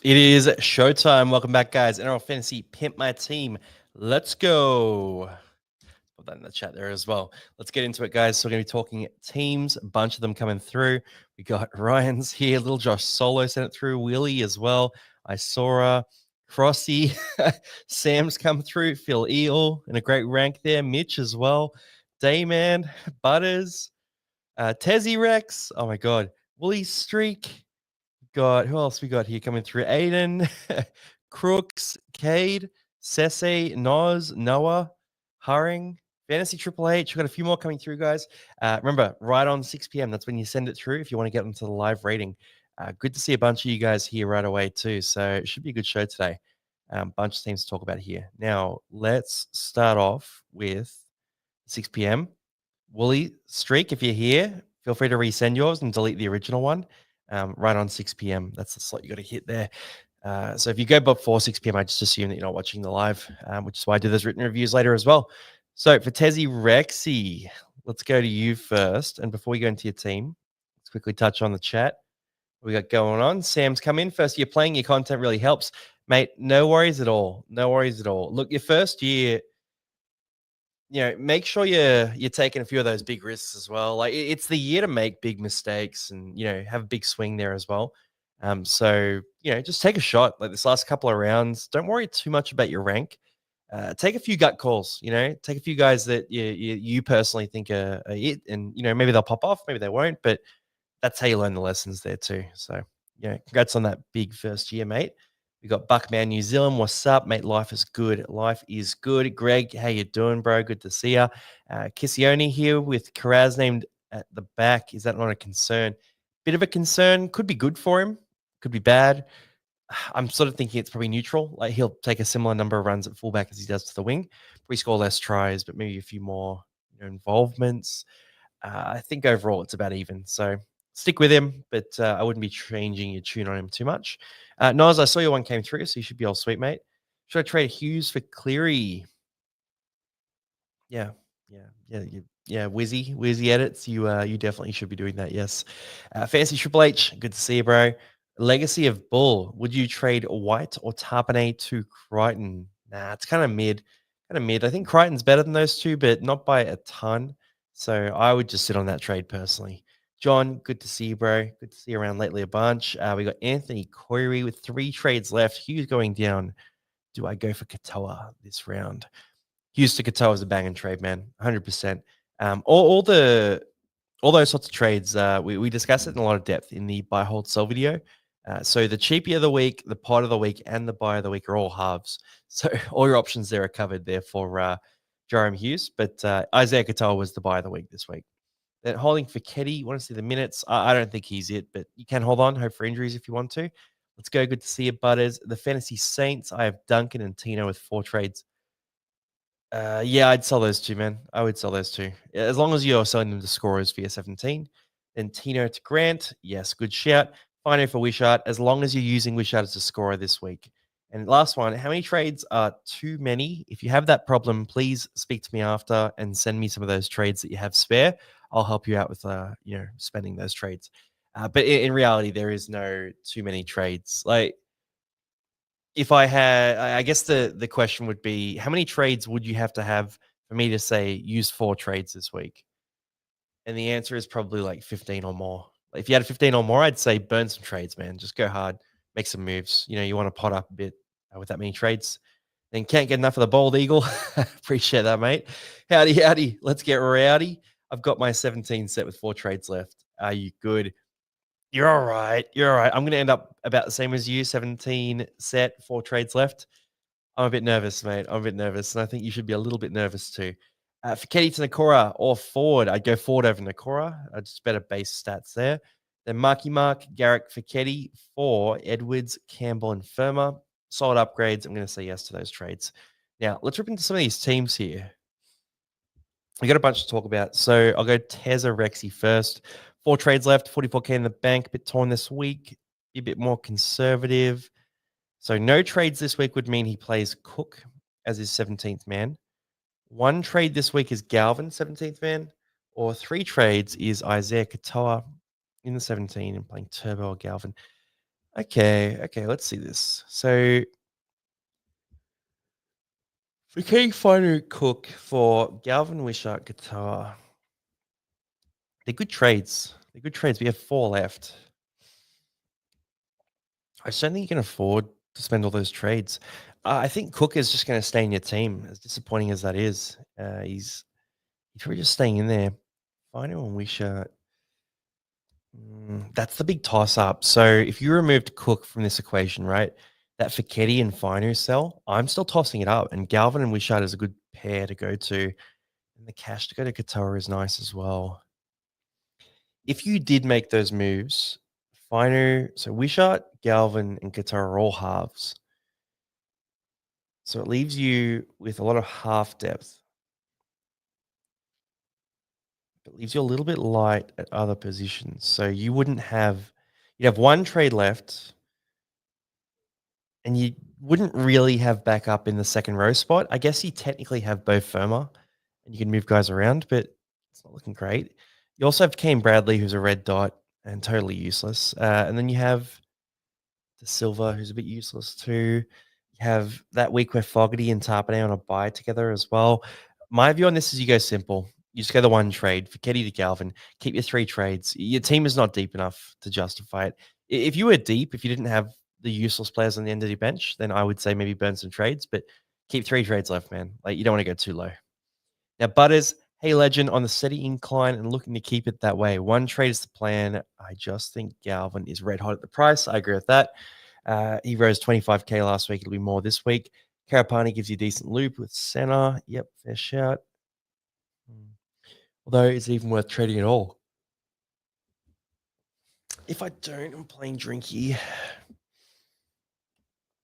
It is showtime. Welcome back, guys. NRL Fantasy Pimp My Team. Let's go. Put that in the chat there as well. Let's get into it, guys. So we're going to be talking teams, a bunch of them coming through. We got Ryan's here, little Josh Solo sent it through, Willie as well, Isora, Crossy, Sam's come through, Phil Eel in a great rank there, Mitch as well, Dayman, Butters, Tezzy Rex, oh my God, Willie Streak, got who else we got here coming through? Aiden, Crooks, Cade, Sese, Noz, Noah, Hurring, Fantasy Triple H. We've got a few more coming through, guys. Remember, right on 6 p.m. That's when you send it through if you want to get into the live rating. Good to see a bunch of you guys here right away too. So it should be a good show today. Bunch of things to talk about here. Now let's start off with 6 p.m. Wooly Streak, if you're here, feel free to resend yours and delete the original one. Right on 6 p.m. That's the slot you got to hit there. So if you go before 6 p.m., I just assume that you're not watching the live, which is why I do those written reviews later as well. So for Tezzy Rexy, let's go to you first. And before we go into your team, let's quickly touch on the chat. What we got going on. Sam's come in first. You're playing your content really helps, mate. No worries at all. No worries at all. Look, your first year, make sure you're taking a few of those big risks as well. Like it's the year to make big mistakes and have a big swing there as well. So just take a shot. Like this last couple of rounds, don't worry too much about your rank. Take a few gut calls. Take a few guys that you personally think are it, and maybe they'll pop off, maybe they won't, but that's how you learn the lessons there too. So congrats on that big first year, mate. We got Buckman New Zealand. What's up, mate? Life is good. Life is good. Greg, how you doing, bro? Good to see you. Kissione here with Karaz named at the back. Is that not a concern? Bit of a concern. Could be good for him. Could be bad. I'm sort of thinking it's probably neutral. Like he'll take a similar number of runs at fullback as he does to the wing. We score less tries, but maybe a few more involvements. I think overall it's about even. So stick with him, but I wouldn't be changing your tune on him too much. Nas, I saw your one came through, so you should be all sweet, mate. Should I trade Hughes for Cleary? Yeah, Wizzy edits. You definitely should be doing that. Yes. Fancy Triple H, good to see you, bro. Legacy of Bull. Would you trade White or Tarpanay to Crichton? Nah, it's kind of mid. I think Crichton's better than those two, but not by a ton. So I would just sit on that trade personally. John, good to see you, bro. Good to see you around lately a bunch. We got Anthony Coiry with 3 trades left. Hughes going down. Do I go for Katoa this round? Hughes to Katoa is a bang and trade, man. 100%. All those sorts of trades, we discussed it in a lot of depth in the buy, hold, sell video. So the cheapie of the week, the pot of the week, and the buy of the week are all halves. So all your options there are covered there for Jerome Hughes. But Isaiah Katoa was the buy of the week this week. Then holding for Ketty, you want to see the minutes? I don't think he's it, but you can hold on, hope for injuries if you want to. Let's go. Good to see you, Butters. The Fantasy Saints, I have Duncan and Tino with 4 trades. Yeah, I'd sell those two, man. I would sell those two. As long as you're selling them to scorers via 17. Then Tino to Grant. Yes, good shout. Fino for Wishart, as long as you're using Wishart as a scorer this week. And last one, how many trades are too many? If you have that problem, please speak to me after and send me some of those trades that you have spare. I'll help you out with, spending those trades. But in reality, there is no too many trades. Like, if I had, I guess the question would be, how many trades would you have to have for me to say use 4 trades this week? And the answer is probably like 15 or more. If you had 15 or more, I'd say burn some trades, man. Just go hard, make some moves. You want to pot up a bit with that many trades. Then can't get enough of the bald eagle. Appreciate that, mate. Howdy. Let's get rowdy. I've got my 17 set with 4 trades left. Are you good? You're all right. I'm going to end up about the same as you, 17 set, 4 trades left. I'm a bit nervous, mate. And I think you should be a little bit nervous too. For Ketty to Nakora or forward, I'd go forward over Nakora. Just better base stats there. Then Mark, Garrick for Ketty, for Edwards, Campbell, and Firma. Solid upgrades. I'm going to say yes to those trades. Now, let's rip into some of these teams here. We got a bunch to talk about. So I'll go Tezza Rexy first. 4 trades left, 44K in the bank. A bit torn this week. Be a bit more conservative. So no trades this week would mean he plays Cook as his 17th man. 1 trade this week is Galvin, 17th man. Or 3 trades is Isaiah Katoa in the 17 and playing Turbo or Galvin. Okay, let's see this. So for King Finder Cook for Galvin Wishart guitar, they're good trades. They're good trades. We have 4 left. I just don't think you can afford to spend all those trades. I think Cook is just going to stay in your team, as disappointing as that is. He's probably just staying in there. Finder and Wishart. That's the big toss up. So if you removed Cook from this equation, right, that Fiketti and Finu sell, I'm still tossing it up. And Galvin and Wishart is a good pair to go to. And the cash to go to Qatar is nice as well. If you did make those moves, Finu, so Wishart, Galvin, and Qatar are all halves. So it leaves you with a lot of half depth. It leaves you a little bit light at other positions. So you'd have one trade left and you wouldn't really have backup in the second row spot. I guess you technically have Bo Firma and you can move guys around, but it's not looking great. You also have Kane Bradley, who's a red dot and totally useless. And then you have De Silva, who's a bit useless too. You have that week where Fogarty and Tarpanay on a buy together as well. My view on this is you go simple. You just go the one trade for Ketty to Galvin. Keep your 3 trades. Your team is not deep enough to justify it. If you were deep, if you didn't have the useless players on the end of your bench, then I would say maybe burn some trades, but keep 3 trades left, man. Like you don't want to go too low. Now, Butters, hey, legend, on the steady incline and looking to keep it that way. One trade is the plan. I just think Galvin is red hot at the price. I agree with that. He rose 25K last week. It'll be more this week. Karapani gives you a decent loop with center. Yep, fair shout. Although, is it even worth trading at all? If I don't, I'm playing Drinky.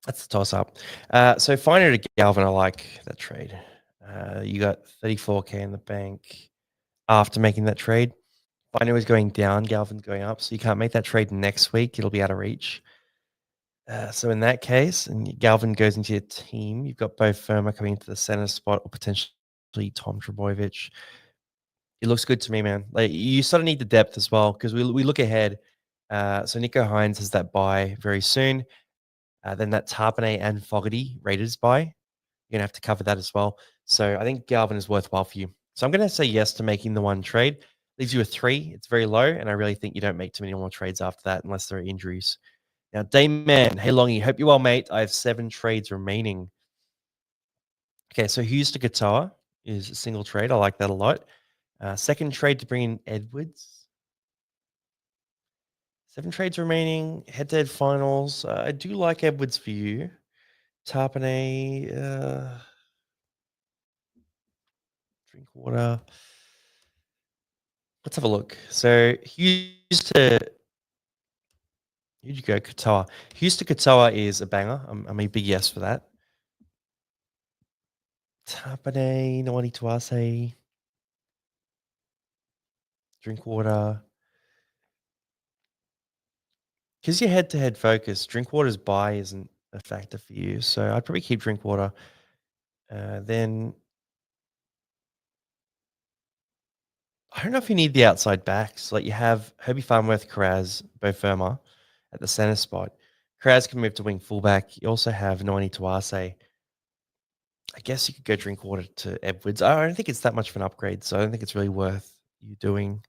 That's the toss up. So Finder to Galvin, I like that trade. You got 34K in the bank after making that trade. Finder is going down, Galvin's going up, so you can't make that trade next week. It'll be out of reach. So in that case, and Galvin goes into your team, you've got both Firma coming into the center spot or potentially Tom Trebojevic. It looks good to me, man. Like you sort of need the depth as well because we look ahead. So Nico Hines has that buy very soon. Then that Tarpanay and Fogarty Raiders buy. You're gonna have to cover that as well. So I think Galvin is worthwhile for you. So I'm gonna say yes to making the one trade. Leaves you with 3. It's very low, and I really think you don't make too many more trades after that unless there are injuries. Now, Dayman, hey Longy, hope you're well, mate. I have 7 trades remaining. Okay, so Hughes to Qatar is a single trade. I like that a lot. Second trade to bring in Edwards. 7 trades remaining. Head-to-head finals. I do like Edwards for you. Tarpanay. Drink water. Let's have a look. So Hughes to who'd you go? Katoa. Hughes to Katoa is a banger. I'm a big yes for that. Tapane, Nawani Tuase. Drink water. Because you're head to head focus, drink water's buy isn't a factor for you. So I'd probably keep drink water. Then I don't know if you need the outside backs. Like you have Herbie Farnworth, Karaz, Bo Firma at the center spot. Karaz can move to wing fullback. You also have Noani Tuase. I guess you could go drink water to Edwards. I don't think it's that much of an upgrade, so I don't think it's really worth you doing.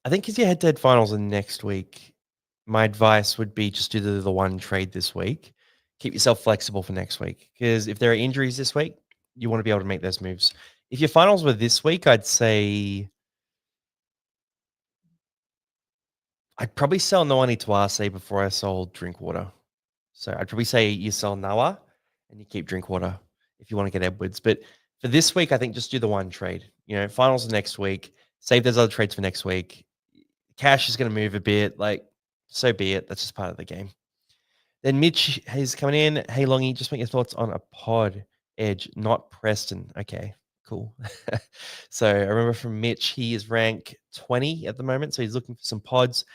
I think because your head-to-head finals are next week, my advice would be just do the one trade this week. Keep yourself flexible for next week because if there are injuries this week, you want to be able to make those moves. If your finals were this week, I'd say I'd probably sell Noani Tuase before I sold Drinkwater. So I'd probably say you sell Noah and you keep Drinkwater if you want to get Edwards. But for this week, I think just do the one trade. You know, finals are next week. Save those other trades for next week. Cash is going to move a bit. Like, so be it. That's just part of the game. Then Mitch is coming in. Hey, Longy, just make your thoughts on a pod edge, not Preston. Okay, cool. So I remember from Mitch, he is rank 20 at the moment. So he's looking for some pods.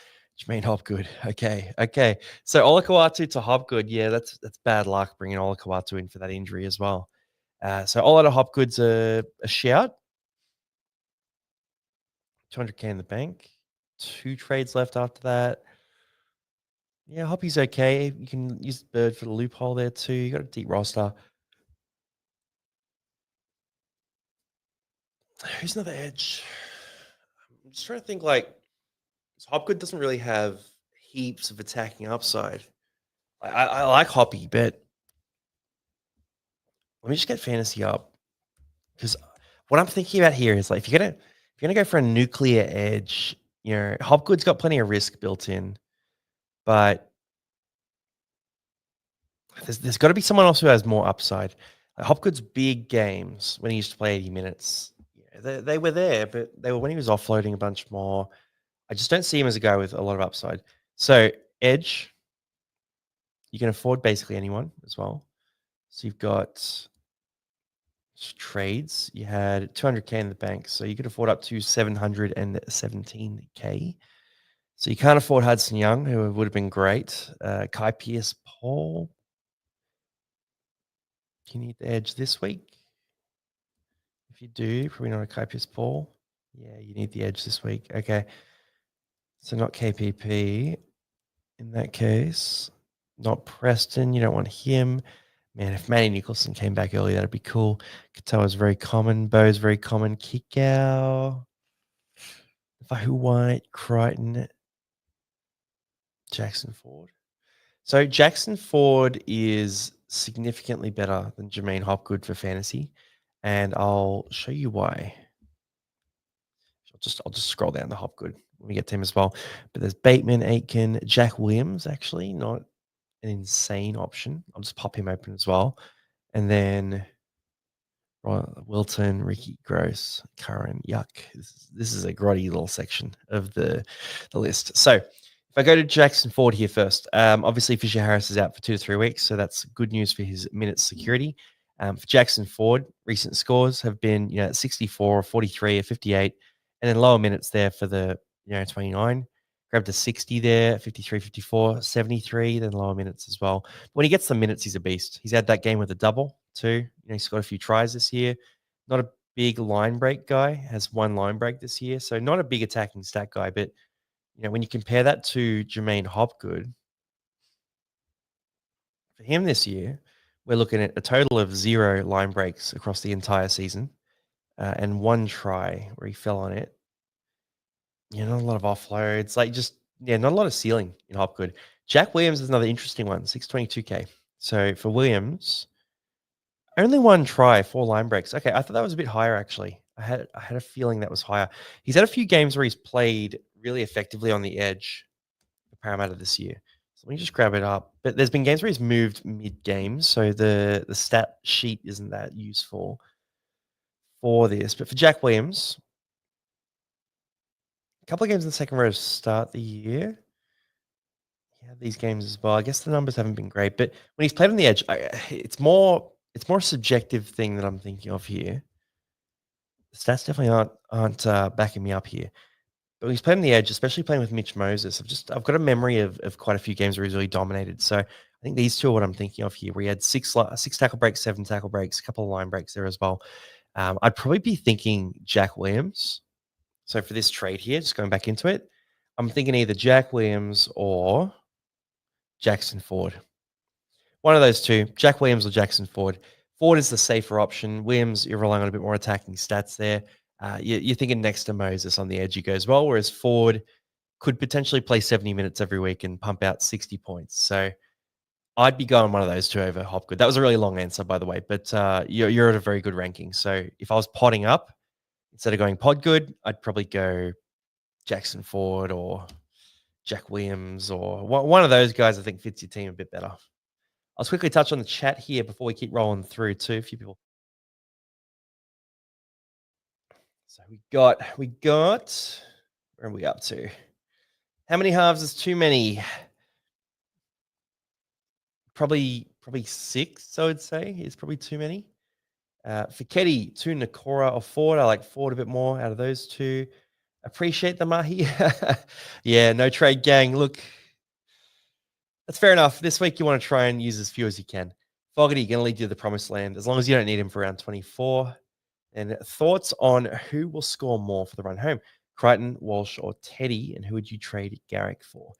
Jermaine Hopgood. Okay. So Olakawatu to Hopgood. Yeah, that's bad luck bringing Olakawatu in for that injury as well. So Ola to Hopgood's a shout. 200K in the bank. 2 trades left after that. Yeah, Hoppy's okay. You can use Bird for the loophole there too. You got a deep roster. Who's another edge? I'm just trying to think. Like, 'cause Hopgood doesn't really have heaps of attacking upside. I like Hoppy, but let me just get fantasy up because what I'm thinking about here is like if you're gonna go for a nuclear edge, Hopgood's got plenty of risk built in, but there's got to be someone else who has more upside. Like Hopgood's big games when he used to play 80 minutes, yeah, they were there, but they were when he was offloading a bunch more. I just don't see him as a guy with a lot of upside. So edge, you can afford basically anyone as well. So you've got trades. You had 200K in the bank, so you could afford up to 717K. So you can't afford Hudson Young, who would have been great. Kai Pierce Paul. Do you need the edge this week? If you do, probably not a Kai Pierce Paul. Yeah, you need the edge this week. Okay. So not KPP in that case. Not Preston. You don't want him. Man, if Manny Nicholson came back early, that'd be cool. Katoa's very common. Bo's very common. Kikau. Fahu White, Crichton, Jackson Ford. So Jackson Ford is significantly better than Jermaine Hopgood for fantasy, and I'll show you why. I'll just scroll down the Hopgood when we get to him as well. But there's Bateman, Aitken, Jack Williams, actually, not an insane option. I'll just pop him open as well. And then Wilton, Ricky Gross, Curran, Yuck. This is a grotty little section of the list. So if I go to Jackson Ford here first, obviously Fisher Harris is out for 2 to 3 weeks, so that's good news for his minutes security. For Jackson Ford, recent scores have been 64, 43, 58, and then lower minutes there for the 29. Grabbed a 60 there, 53, 54, 73, then lower minutes as well. When he gets the minutes, he's a beast. He's had that game with a double too. He's got a few tries this year. Not a big line break guy. Has one line break this year, so not a big attacking stat guy. But when you compare that to Jermaine Hopgood, for him this year, we're looking at a total of 0 line breaks across the entire season, and 1 try where he fell on it. Not a lot of offloads. Not a lot of ceiling in Hopgood. Jack Williams is another interesting one, 622K. So for Williams, only 1 try, 4 line breaks. Okay, I thought that was a bit higher actually. I had a feeling that was higher. He's had a few games where he's played really effectively on the edge for Parramatta this year. So let me just grab it up. But there's been games where he's moved mid-game, so the stat sheet isn't that useful for this. But for Jack Williams, a couple of games in the second row to start the year. He had these games as well. I guess the numbers haven't been great, but when he's played on the edge, it's more a subjective thing that I'm thinking of here. The stats definitely aren't backing me up here. But when he's played on the edge, especially playing with Mitch Moses. I've got a memory of quite a few games where he's really dominated. So I think these two are what I'm thinking of here. Where he had six tackle breaks, 7 tackle breaks, a couple of line breaks there as well. I'd probably be thinking Jack Williams. So for this trade here, just going back into it, I'm thinking either Jack Williams or Jackson Ford. One of those two, Jack Williams or Jackson Ford. Ford is the safer option. Williams, you're relying on a bit more attacking stats there. You're thinking next to Moses on the edge, you go as well, whereas Ford could potentially play 70 minutes every week and pump out 60 points. So I'd be going one of those two over Hopgood. That was a really long answer, by the way, but you're at a very good ranking. So if I was potting up, instead of going Podgood, I'd probably go Jackson Ford or Jack Williams or one of those guys I think fits your team a bit better. I'll just quickly touch on the chat here before we keep rolling through too. A few people. So we got where are we up to? How many halves is too many? Probably 6, I would say, is probably too many. Fiketi, 2 Nakora or Ford. I like Ford a bit more out of those two. Appreciate the Mahi. Yeah, no trade gang. Look, that's fair enough. This week you want to try and use as few as you can. Fogarty going to lead you to the promised land as long as you don't need him for round 24. And thoughts on who will score more for the run home? Crichton, Walsh, or Teddy? And who would you trade Garrick for?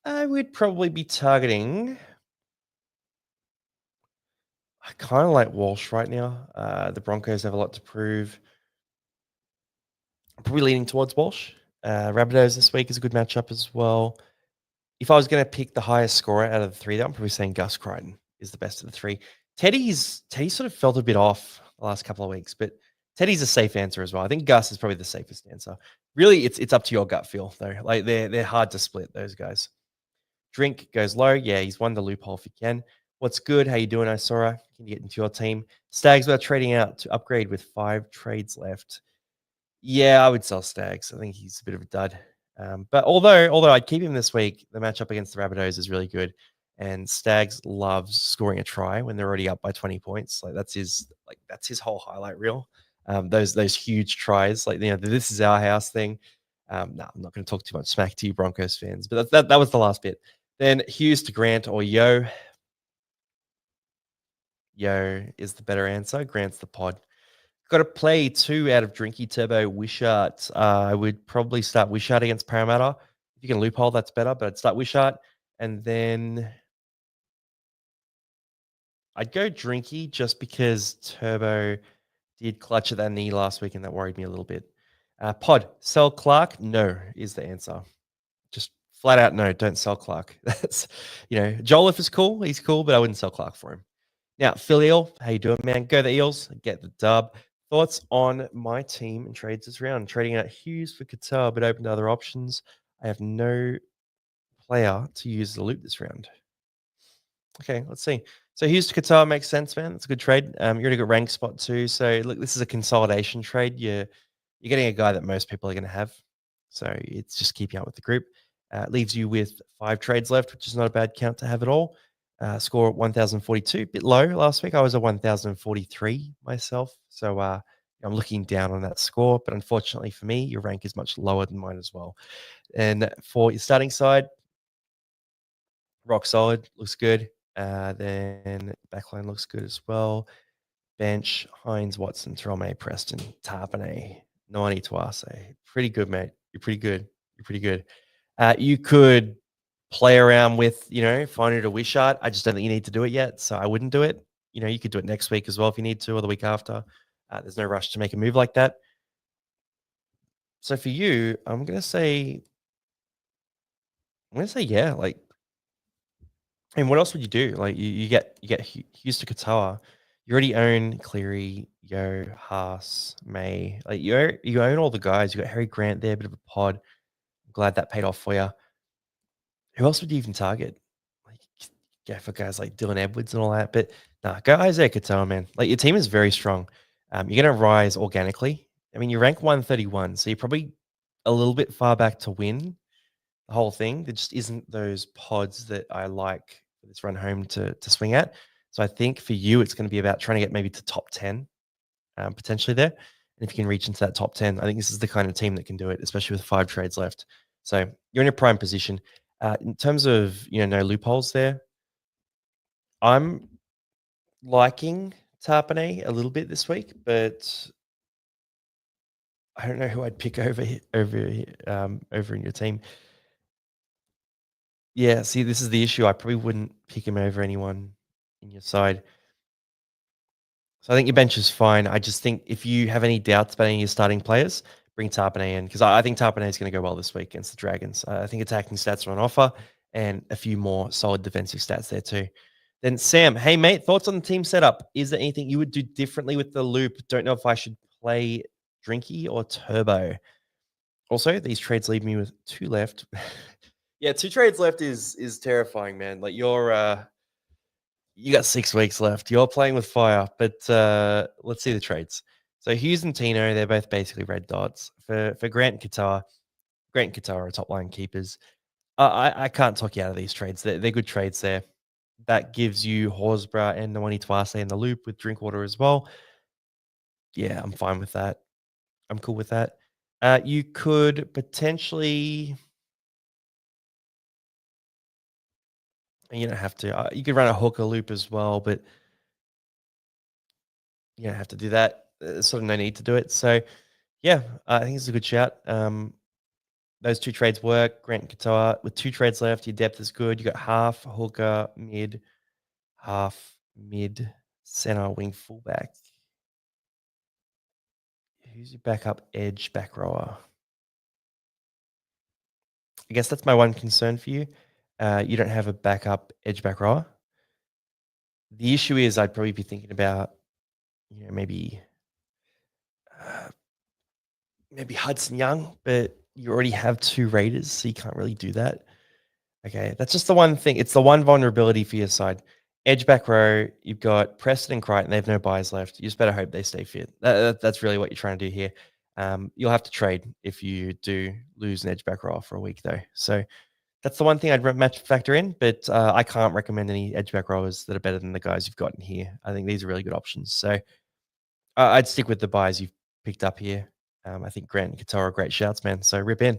I would probably be targeting. I kind of like Walsh right now. The Broncos have a lot to prove. I'm probably leaning towards Walsh. Rabbitohs this week is a good matchup as well. If I was going to pick the highest scorer out of the three, though, I'm probably saying Gus Crichton is the best of the three. Teddy sort of felt a bit off the last couple of weeks, but Teddy's a safe answer as well. I think Gus is probably the safest answer. Really, it's up to your gut feel though. Like they're hard to split, those guys. Drink goes low. Yeah, he's won the loophole if he can. What's good? How you doing, Isora? Can you get into your team? Stags about trading out to upgrade with 5 trades left. Yeah, I would sell Stags. I think he's a bit of a dud. But although I'd keep him this week, the matchup against the Rabbitohs is really good, and Stags loves scoring a try when they're already up by 20 points. That's his whole highlight reel. Those huge tries, this is our house thing. No, I'm not going to talk too much smack to you Broncos fans, but that was the last bit. Then Hughes to Grant or Yo. Yo is the better answer. Grant's the pod. Got to play 2 out of Drinky Turbo Wishart. I would probably start Wishart against Parramatta. If you can loophole, that's better, but I'd start Wishart. And then I'd go Drinky just because Turbo did clutch at that knee last week and that worried me a little bit. Pod, sell Clark? No, is the answer. Just flat out no, don't sell Clark. That's, Jolliffe is cool. He's cool, but I wouldn't sell Clark for him. Now, Phil Eel, how you doing, man? Go the Eels, get the dub. Thoughts on my team and trades this round? Trading out Hughes for Qatar, but open to other options. I have no player to use the loop this round. Okay, let's see. So Hughes to Qatar makes sense, man. That's a good trade. You're in a good rank spot too. So look, this is a consolidation trade. You're getting a guy that most people are going to have. So it's just keeping up with the group. Leaves you with 5 trades left, which is not a bad count to have at all. Score 1,042, bit low last week. I was a 1,043 myself. So I'm looking down on that score. But unfortunately for me, your rank is much lower than mine as well. And for your starting side, rock solid, looks good. Then backline looks good as well. Bench, Hines, Watson, Trome, Preston, Tarpanay, Nani Tuase. Pretty good, mate. You're pretty good. You're pretty good. You could play around with, finding a Wishart. I just don't think you need to do it yet, so I wouldn't do it. You could do it next week as well if you need to, or the week after. There's no rush to make a move like that. So for you, I'm gonna say yeah. Like, and what else would you do? Like, you get Hughes to Qatar. You already own Cleary, Yo, Haas, May. Like you own all the guys. You got Harry Grant there, a bit of a pod. I'm glad that paid off for you. Who else would you even target? Like, go for guys like Dylan Edwards and all that. But nah, go Isaiah Katoa, man. Like, your team is very strong. You're going to rise organically. I mean, you rank 131, so you're probably a little bit far back to win the whole thing. There just isn't those pods that I like for this run home to swing at. So I think for you, it's going to be about trying to get maybe to top 10, potentially there. And if you can reach into that top 10, I think this is the kind of team that can do it, especially with 5 trades left. So you're in a prime position. In terms of, no loopholes there, I'm liking Tarpanay a little bit this week, but I don't know who I'd pick over in your team. Yeah, see, this is the issue. I probably wouldn't pick him over anyone in your side. So I think your bench is fine. I just think if you have any doubts about any of your starting players, bring Tarpanay in because I think Tarpanay is going to go well this week against the Dragons. I think attacking stats are on offer and a few more solid defensive stats there too. Then Sam, hey mate, thoughts on the team setup? Is there anything you would do differently with the loop? Don't know if I should play Drinky or Turbo. Also, these trades leave me with 2 left. Yeah, 2 trades left is terrifying, man. Like you got 6 weeks left. You're playing with fire, but let's see the trades. So Hughes and Tino, they're both basically red dots. For Grant and Qatar, Grant and Qatar are top line keepers. I can't talk you out of these trades. They're good trades there. That gives you Horsburgh and Nawani Twase in the loop with Drinkwater as well. Yeah, I'm fine with that. I'm cool with that. You could potentially, you don't have to. You could run a hooker loop as well, but you don't have to do that. There's sort of no need to do it. So, yeah, I think it's a good shout. those two trades work. Grant Katoa with two trades left. Your depth is good. You got half hooker, half mid, center, wing, fullback. Who's your backup edge back rower? I guess that's my one concern for you. You don't have a backup edge back rower. The issue is I'd probably be thinking about, maybe Hudson Young, but you already have two Raiders, so you can't really do that. Okay, that's just the one thing. It's the one vulnerability for your side. Edge back row, you've got Preston and Crichton. They have no buys left. You just better hope they stay fit. That's really what you're trying to do here. You'll have to trade if you do lose an edge back row for a week, though. So that's the one thing I'd match factor in, but I can't recommend any edge back rowers that are better than the guys you've gotten here. I think these are really good options. So I'd stick with the buys you've picked up here. I think Grant and Katoa are great shouts, man. So rip in.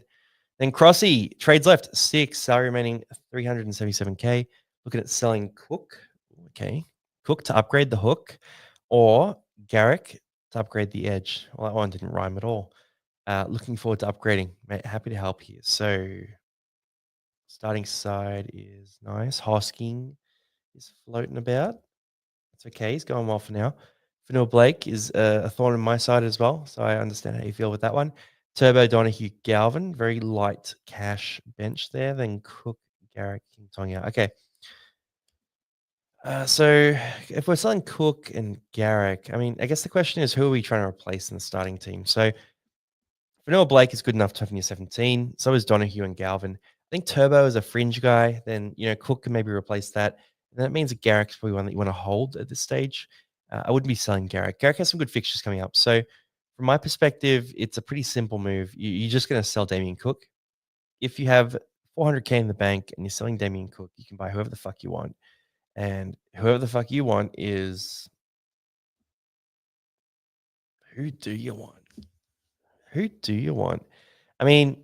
Then Crossy, trades left, 6, salary remaining 377K. Looking at selling Cook. Okay. Cook to upgrade the hook, or Garrick to upgrade the edge. Well, that one didn't rhyme at all. Looking forward to upgrading. Mate, happy to help here. So starting side is nice. Hosking is floating about. It's okay. He's going well for now. Fanil Blake is a thorn in my side as well, so I understand how you feel with that one. Turbo Donahue Galvin, very light cash bench there. Then Cook, Garrick, King Tonga. Okay. So if we're selling Cook and Garrick, I mean, I guess the question is, who are we trying to replace in the starting team? So Vanilla Blake is good enough to have in your 17. So is Donahue and Galvin. I think Turbo is a fringe guy. Then, Cook can maybe replace that. And that means that Garrick's probably one that you want to hold at this stage. I wouldn't be selling Garrick. Garrick has some good fixtures coming up. So from my perspective, it's a pretty simple move. You're just going to sell Damian Cook. If you have 400K in the bank and you're selling Damian Cook, you can buy whoever the fuck you want. And whoever the fuck you want is... Who do you want? Who do you want? I mean,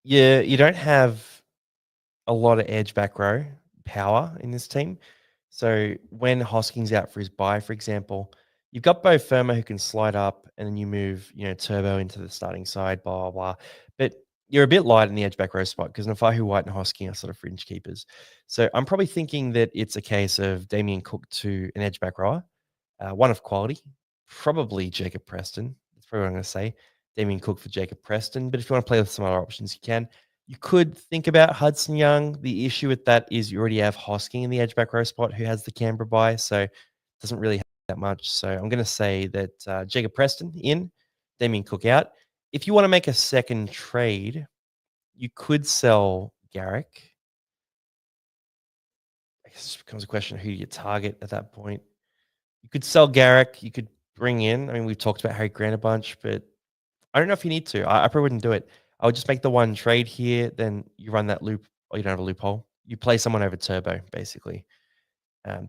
you don't have a lot of edge back row power in this team. So when Hosking's out for his bye, for example, you've got Bo Firma who can slide up, and then you move, Turbo into the starting side, blah, blah, blah. But you're a bit light in the edge back row spot because Nafahu, White, and Hosking are sort of fringe keepers. So I'm probably thinking that it's a case of Damian Cook to an edge back rower, one of quality, probably Jacob Preston. That's probably what I'm going to say. Damian Cook for Jacob Preston. But if you want to play with some other options, you can. You could think about Hudson Young. The issue with that is you already have Hosking in the edge back row spot who has the Canberra bye, so it doesn't really have that much. So I'm going to say that Jacob Preston in, Damian Cook out. If you want to make a second trade, you could sell Garrick. I guess it becomes a question of who you target at that point. You could sell Garrick. You could bring in, I mean, we've talked about Harry Grant a bunch, but I don't know if you need to. I probably wouldn't do it. I would just make the one trade here. Then you run that loop, or you don't have a loophole. You play someone over Turbo, basically.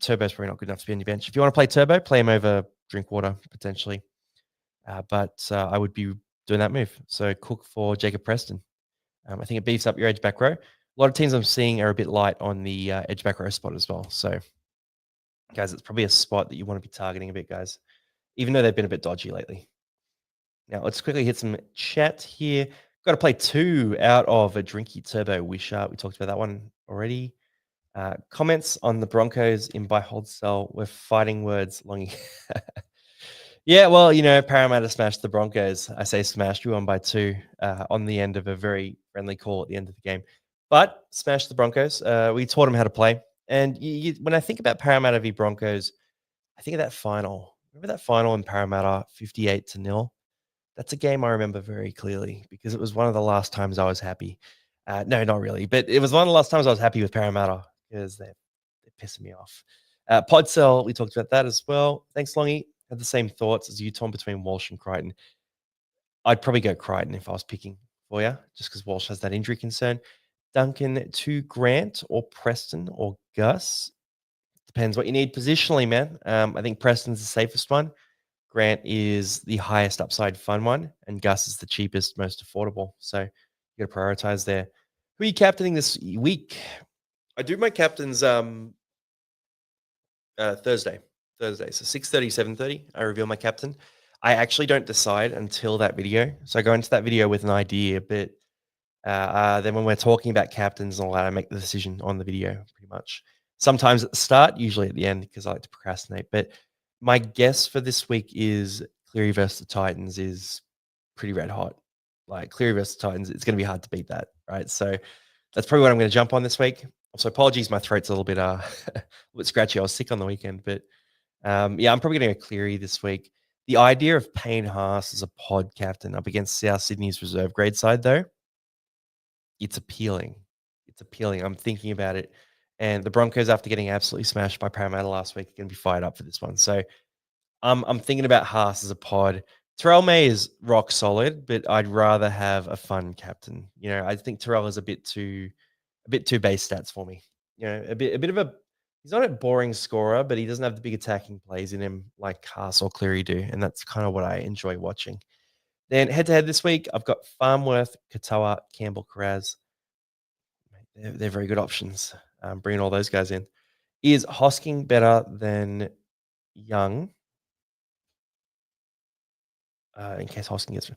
Turbo's probably not good enough to be on your bench. If you want to play Turbo, play him over Drinkwater, potentially. But I would be doing that move. So Cook for Jacob Preston. I think it beefs up your edge back row. A lot of teams I'm seeing are a bit light on the edge back row spot as well. So, guys, it's probably a spot that you want to be targeting a bit, guys, even though they've been a bit dodgy lately. Now, let's quickly hit some chat here. Got to play 2 out of a Drinky Turbo Wisher. We talked about that one already. Comments on the Broncos in buy, hold, sell were fighting words. Longy. Yeah, well, Parramatta smashed the Broncos. I say smashed. We won by 2 on the end of a very friendly call at the end of the game. But smashed the Broncos. We taught them how to play. And when I think about Parramatta v Broncos, I think of that final. Remember that final in Parramatta, 58-0? That's a game I remember very clearly because it was one of the last times I was happy. No, not really, but it was one of the last times I was happy with Parramatta because they're pissing me off. Podsell, we talked about that as well. Thanks, Longy. Had the same thoughts as you, Tom, between Walsh and Crichton. I'd probably go Crichton if I was picking for you, just because Walsh has that injury concern. Duncan to Grant or Preston or Gus. Depends what you need positionally, man. I think Preston's the safest one. Grant is the highest upside fun one, and Gus is the cheapest, most affordable. So you got to prioritize there. Who are you captaining this week? I do my captains Thursday. So 6:30, 7:30, I reveal my captain. I actually don't decide until that video. So I go into that video with an idea, but Then when we're talking about captains and all that, I make the decision on the video pretty much. Sometimes at the start, usually at the end because I like to procrastinate. But my guess for this week is Cleary versus the Titans is pretty red hot. Like Cleary versus the Titans, it's going to be hard to beat that, right? So that's probably what I'm going to jump on this week. Also, apologies, my throat's a little bit a little bit scratchy. I was sick on the weekend, but yeah, I'm probably going to go Cleary this week. The idea of Payne Haas as a pod captain up against South Sydney's reserve grade side, though, it's appealing. It's appealing. I'm thinking about it. And the Broncos, after getting absolutely smashed by Parramatta last week, are going to be fired up for this one. So I'm thinking about Haas as a pod. Terrell May is rock solid, but I'd rather have a fun captain. You know, I think Terrell is a bit too base stats for me. You know, a bit of a he's not a boring scorer, but he doesn't have the big attacking plays in him like Haas or Cleary do, and that's kind of what I enjoy watching. Then head to head this week, I've got Farmworth, Katoa, Campbell, Carraz. They're very good options. Bringing all those guys in. Is Hosking better than Young? In case Hosking gets,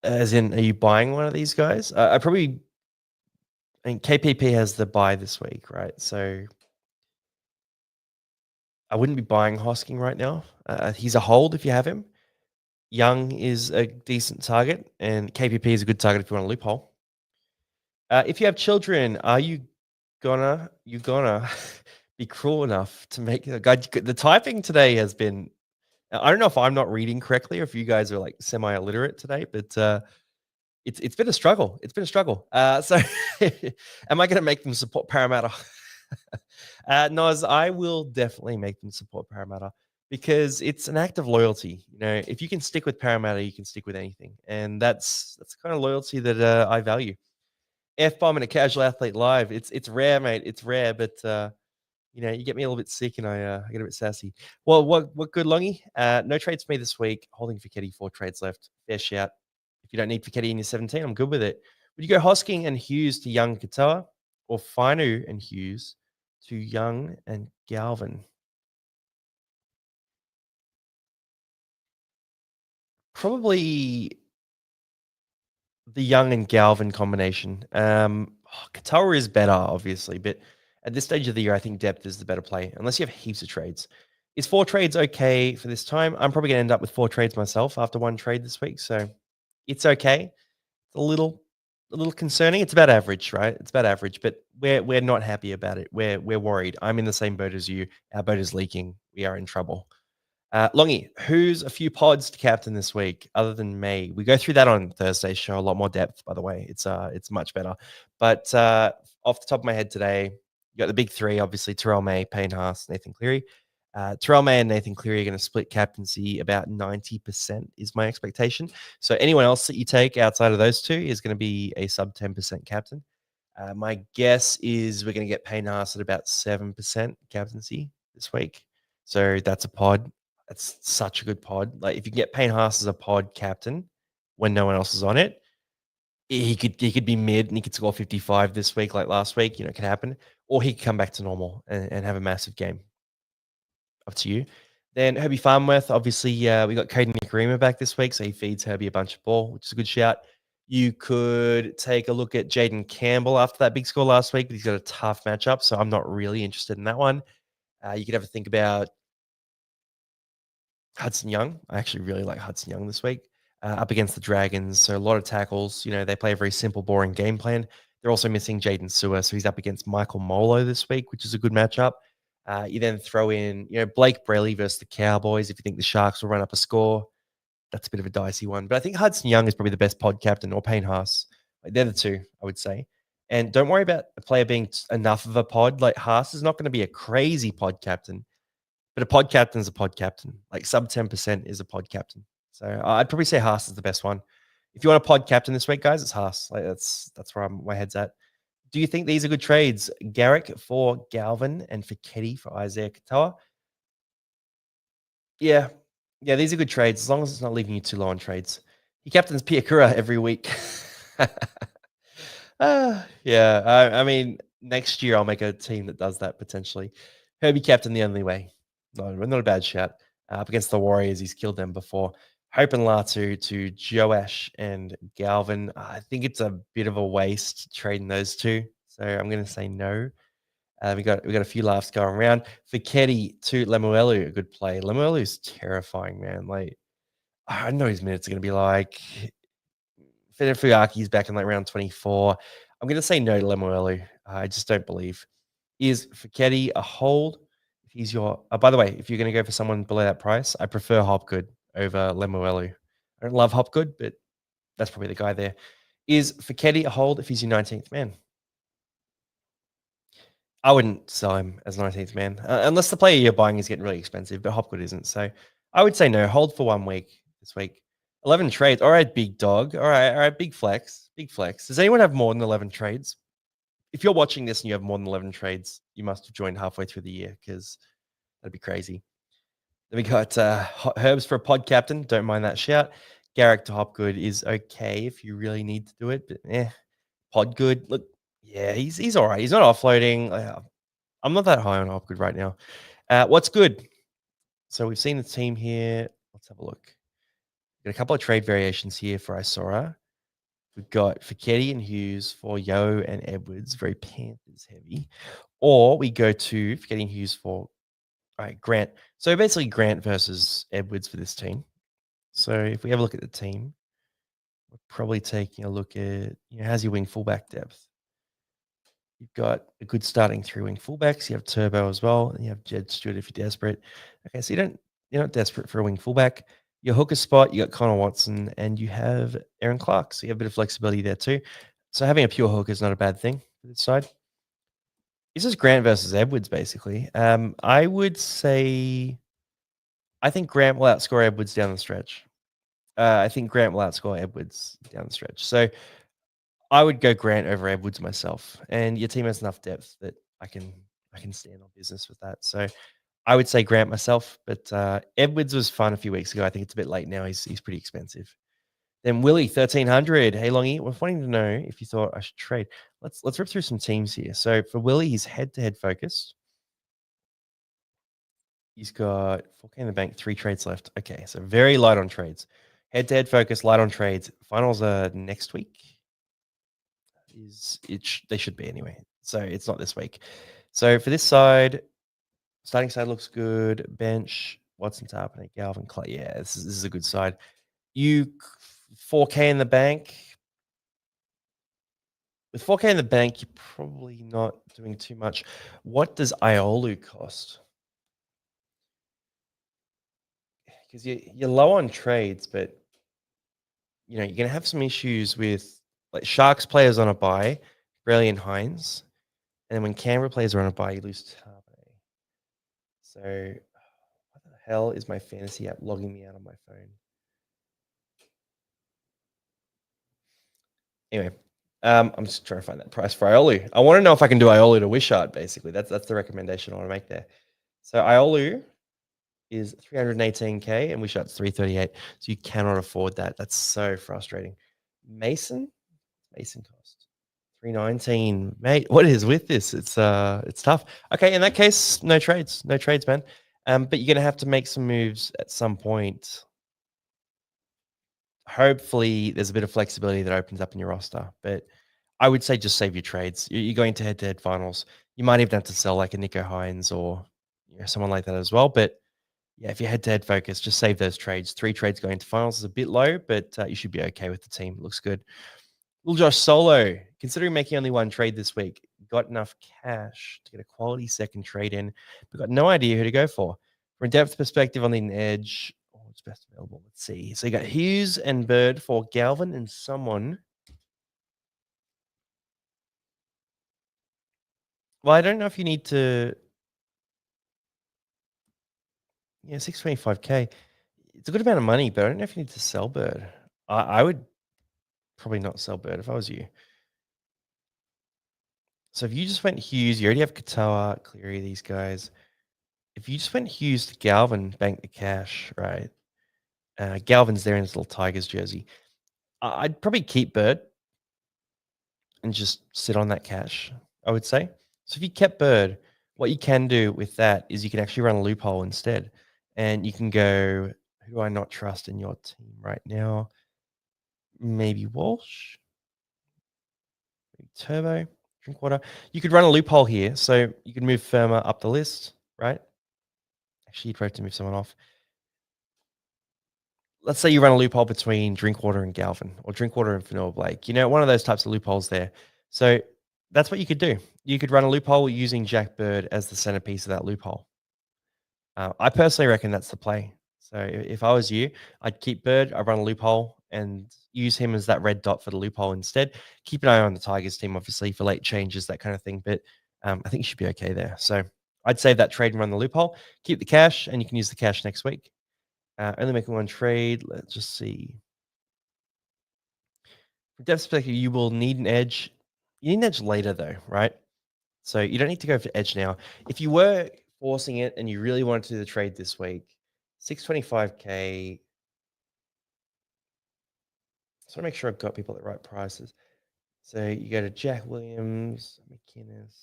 as in, are you buying one of these guys? I mean, KPP has the buy this week, right? So I wouldn't be buying Hosking right now. He's a hold if you have him. Young is a decent target, and KPP is a good target if you want a loophole. If you have children, are you gonna be cruel enough to make the typing today has been? I don't know if I'm not reading correctly or if you guys are like semi-illiterate today, but it's been a struggle. It's been a struggle. So am I going to make them support Parramatta? Noz, I will definitely make them support Parramatta because it's an act of loyalty. You know, if you can stick with Parramatta, you can stick with anything, and that's the kind of loyalty that I value. F bomb and a casual athlete live. It's rare, mate. It's rare, but you know, you get me a little bit sick and I get a bit sassy. Well, what good, Longy? No trades for me this week. Holding Fichetti, 4 trades left. Fair shout. If you don't need Fichetti in your 17, I'm good with it. Would you go Hosking and Hughes to Young Katoa or Finu and Hughes to Young and Galvin? Probably the Young and Galvin combination. Katoa is better, obviously, but at this stage of the year, I think depth is the better play, unless you have heaps of trades. Is 4 trades okay for this time? I'm probably going to end up with 4 trades myself after 1 trade this week, so it's okay. It's a little concerning. It's about average, right? It's about average, but we're not happy about it. We're worried. I'm in the same boat as you. Our boat is leaking. We are in trouble. Longy, who's a few pods to captain this week other than May? We go through that on Thursday's show. A lot more depth, by the way. It's much better. But off the top of my head today, you got the big 3, obviously Terrell May, Payne Haas, Nathan Cleary. Terrell May and Nathan Cleary are going to split captaincy about 90% is my expectation. So anyone else that you take outside of those 2 is going to be a sub 10% captain. My guess is we're going to get Payne Haas at about 7% captaincy this week. So that's a pod. That's such a good pod. Like if you can get Payne Haas as a pod captain when no one else is on it, he could be mid and he could score 55 this week, like last week. You know, it could happen, or he could come back to normal and have a massive game. Up to you. Then Herbie Farmworth, obviously, we got Caden Nikarima back this week, so he feeds Herbie a bunch of ball, which is a good shout. You could take a look at Jaden Campbell after that big score last week, but he's got a tough matchup, so I'm not really interested in that one. You could have a think about Hudson Young. I actually really like Hudson Young this week up against the Dragons. So a lot of tackles. You know, they play a very simple, boring game plan. They're also missing Jaden Sewer, so he's up against Michael Molo this week, which is a good matchup. You then throw in, you know, Blake Brelly versus the Cowboys. If you think the Sharks will run up a score, that's a bit of a dicey one. But I think Hudson Young is probably the best pod captain, or Payne Haas. Like, they're the 2, I would say. And don't worry about a player being enough of a pod. Like Haas is not going to be a crazy pod captain, but a pod captain is a pod captain. Like sub 10% is a pod captain. So I'd probably say Haas is the best one. If you want a pod captain this week, guys, it's Haas. Like that's where my head's at. Do you think these are good trades? Garrick for Galvin and Fichetti for Isaiah Katoa? Yeah. Yeah, these are good trades as long as it's not leaving you too low on trades. He captains Piakura every week. Yeah. I mean, next year I'll make a team that does that potentially. Herbie captain the only way. No, not a bad shout. Up against the Warriors, he's killed them before. Hope and Latu to Joash and Galvin. I think it's a bit of a waste trading those two. So I'm going to say no. We got a few laughs going around. Fiketti to Lemuelu, a good play. Lemuelu's terrifying, man. Like, I know his minutes are going to be like. Fuyaki's back in like round 24. I'm going to say no to Lemuelu. I just don't believe. Is Fiketti a hold? If he's your. By the way, if you're going to go for someone below that price, I prefer Hopgood over Lemuelu. I don't love Hopgood, but that's probably the guy there. Is Fiketti a hold if he's your 19th man? I wouldn't sell him as 19th man unless the player you're buying is getting really expensive, but Hopgood isn't. So I would say no. Hold for 1 week this week. 11 trades. All right, big dog. All right, big flex. Big flex. Does anyone have more than 11 trades? If you're watching this and you have more than 11 trades, you must have joined halfway through the year because that'd be crazy. Then we got Herbs for a pod captain. Don't mind that shout. Garrick to Hopgood is okay if you really need to do it, but pod good. Look, yeah, he's all right. He's not offloading. I'm not that high on Hopgood right now. What's good? So we've seen the team here. Let's have a look. Got a couple of trade variations here for Isora. We've got Fiketti and Hughes for Yo and Edwards, very Panthers heavy. Or we go to Fiketti and Hughes for Grant. So basically Grant versus Edwards for this team. So if we have a look at the team, we're probably taking a look at, how's your wing fullback depth? You've got a good starting 3-wing fullbacks. You have Turbo as well, and you have Jed Stewart if you're desperate. Okay, so you're not desperate for a wing fullback. Your hooker spot, you got Connor Watson, and you have Aaron Clark, so you have a bit of flexibility there too. So having a pure hooker is not a bad thing for this side. This is Grant versus Edwards, basically. I would say, I think Grant will outscore Edwards down the stretch. I think Grant will outscore Edwards down the stretch. So I would go Grant over Edwards myself, and your team has enough depth that I can stand on business with that. So I would say Grant myself, but Edwards was fun a few weeks ago. I think it's a bit late now. He's pretty expensive. Then Willie 1300. Hey Longy, was wanting to know if you thought I should trade. Let's rip through some teams here. So for Willie, he's head-to-head focused. He's got 4K in the bank, 3 trades left. Okay, so very light on trades. Head-to-head focus, light on trades. Finals are next week. They should be anyway. So it's not this week. So for this side, starting side looks good. Bench, Watson, Tarpany, Galvin, Clay. Yeah, this is a good side. You 4K in the bank. With 4K in the bank, you're probably not doing too much. What does Iolu cost? Because you're low on trades, but you're going to have some issues with like Sharks players on a buy, Brelly and Hines. And when Canberra players are on a buy, you lose Tarpany. So what the hell is my fantasy app logging me out on my phone? Anyway, I'm just trying to find that price for Iolu. I want to know if I can do Iolu to Wishart, basically. That's the recommendation I want to make there. So Iolu is 318K and Wishart's 338. So you cannot afford that. That's so frustrating. Mason cost 319. Mate, what is with this? It's tough. Okay, in that case, no trades, man. But you're gonna have to make some moves at some point. Hopefully, there's a bit of flexibility that opens up in your roster. But I would say just save your trades. You're going to head-to-head finals. You might even have to sell like a Nico Hines or someone like that as well. But yeah, if you're head-to-head focus, just save those trades. 3 trades going to finals is a bit low, but you should be okay with the team. It looks good. Little Josh Solo, considering making only 1 trade this week, got enough cash to get a quality second trade in, but got no idea who to go for. From a depth perspective, on the edge, what's best available? Let's see. So you got Hughes and Bird for Galvin and someone. Well, I don't know if you need to. Yeah, 625K. It's a good amount of money, but I don't know if you need to sell Bird. I would probably not sell Bird if I was you. So if you just went Hughes, you already have Katoa, Cleary, these guys. If you just went Hughes to Galvin, bank the cash, right? Galvin's there in his little Tigers jersey. I'd probably keep Bird and just sit on that cash, I would say. So if you kept Bird, what you can do with that is you can actually run a loophole instead. And you can go, Who do I not trust in your team right now? Maybe Walsh, maybe Turbo, Drinkwater. You could run a loophole here, so you could move Firma up the list, right? Actually, you'd probably have to move someone off. Let's say you run a loophole between Drinkwater and Galvin, or Drinkwater and Fanua Blake. One of those types of loopholes there. So that's what you could do. You could run a loophole using Jack Bird as the centerpiece of that loophole. I personally reckon that's the play. So if I was you, I'd keep Bird, I'd run a loophole and use him as that red dot for the loophole instead. Keep an eye on the Tigers team, obviously, for late changes, that kind of thing. But I think you should be okay there. So I'd save that trade and run the loophole. Keep the cash, and you can use the cash next week. Only making one trade. Let's just see. From depth perspective, you will need an edge. You need an edge later, though, right? So you don't need to go for edge now. If you were forcing it and you really wanted to do the trade this week, 625K. So I make sure I've got people at the right prices. So you go to Jack Williams, McInnes,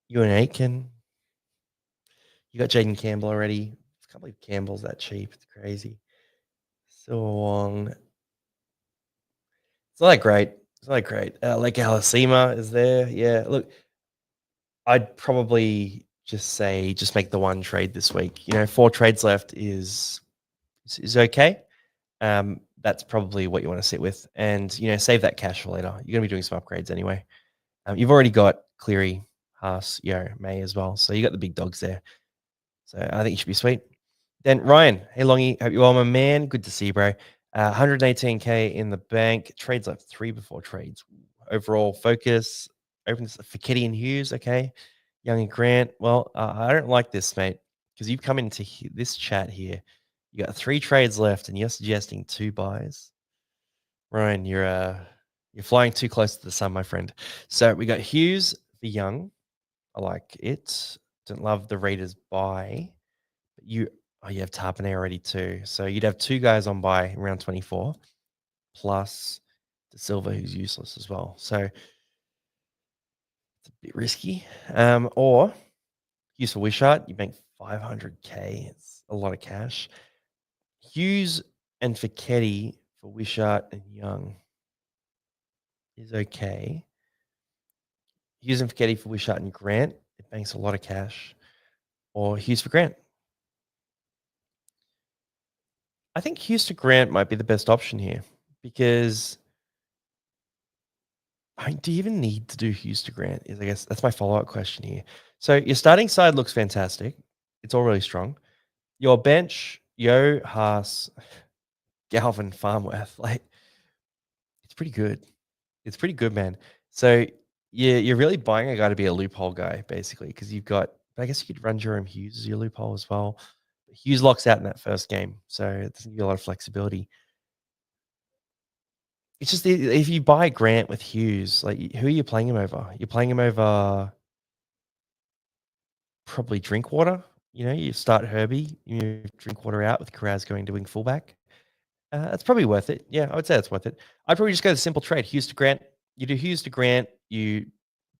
Ewan Aiken. You got Jaden Campbell already. I can't believe Campbell's that cheap. It's crazy. So Wong. It's not that great. It's not that great. Like Alasima is there. Yeah. Look, I'd probably just make the one trade this week. 4 trades left is okay. That's probably what you want to sit with, and save that cash for later. You're gonna be doing some upgrades anyway. You've already got Cleary, Haas, May as well, so you got the big dogs there. So I think you should be sweet. Then Ryan, hey Longy, hope you well, my man. Good to see you, bro. 118K in the bank. Trades left 3 before trades. Overall focus opens for Kitty and Hughes. Okay, Young and Grant. Well, I don't like this, mate, because you've come into this chat here. You got 3 trades left, and you're suggesting 2 buys. Ryan, you're flying too close to the sun, my friend. So we got Hughes for Young. I like it. Don't love the Raiders buy. But you have Tarpanay already too. So you'd have 2 guys on buy around 24, plus De Silva, who's useless as well. So it's a bit risky. Or Hughes for Wishart, you make 500K. It's a lot of cash. Hughes and Fiketti for Wishart and Young is okay. Hughes and Fiketti for Wishart and Grant, it banks a lot of cash. Or Hughes for Grant. I think Hughes to Grant might be the best option here, because do you even need to do Hughes to Grant? I guess that's my follow-up question here. So your starting side looks fantastic. It's all really strong. Your bench, Yo, Haas, Galvin, Farmworth, it's pretty good. It's pretty good, man. So you're really buying a guy to be a loophole guy, basically, because I guess you could run Jerome Hughes as your loophole as well. Hughes locks out in that first game, so it doesn't give you a lot of flexibility. It's just if you buy Grant with Hughes, who are you playing him over? You're playing him over probably Drinkwater. You start Herbie, you move Drinkwater out with Carraz going to wing fullback. That's probably worth it. Yeah, I would say that's worth it. I'd probably just go the simple trade: Hughes to Grant. You do Hughes to Grant, you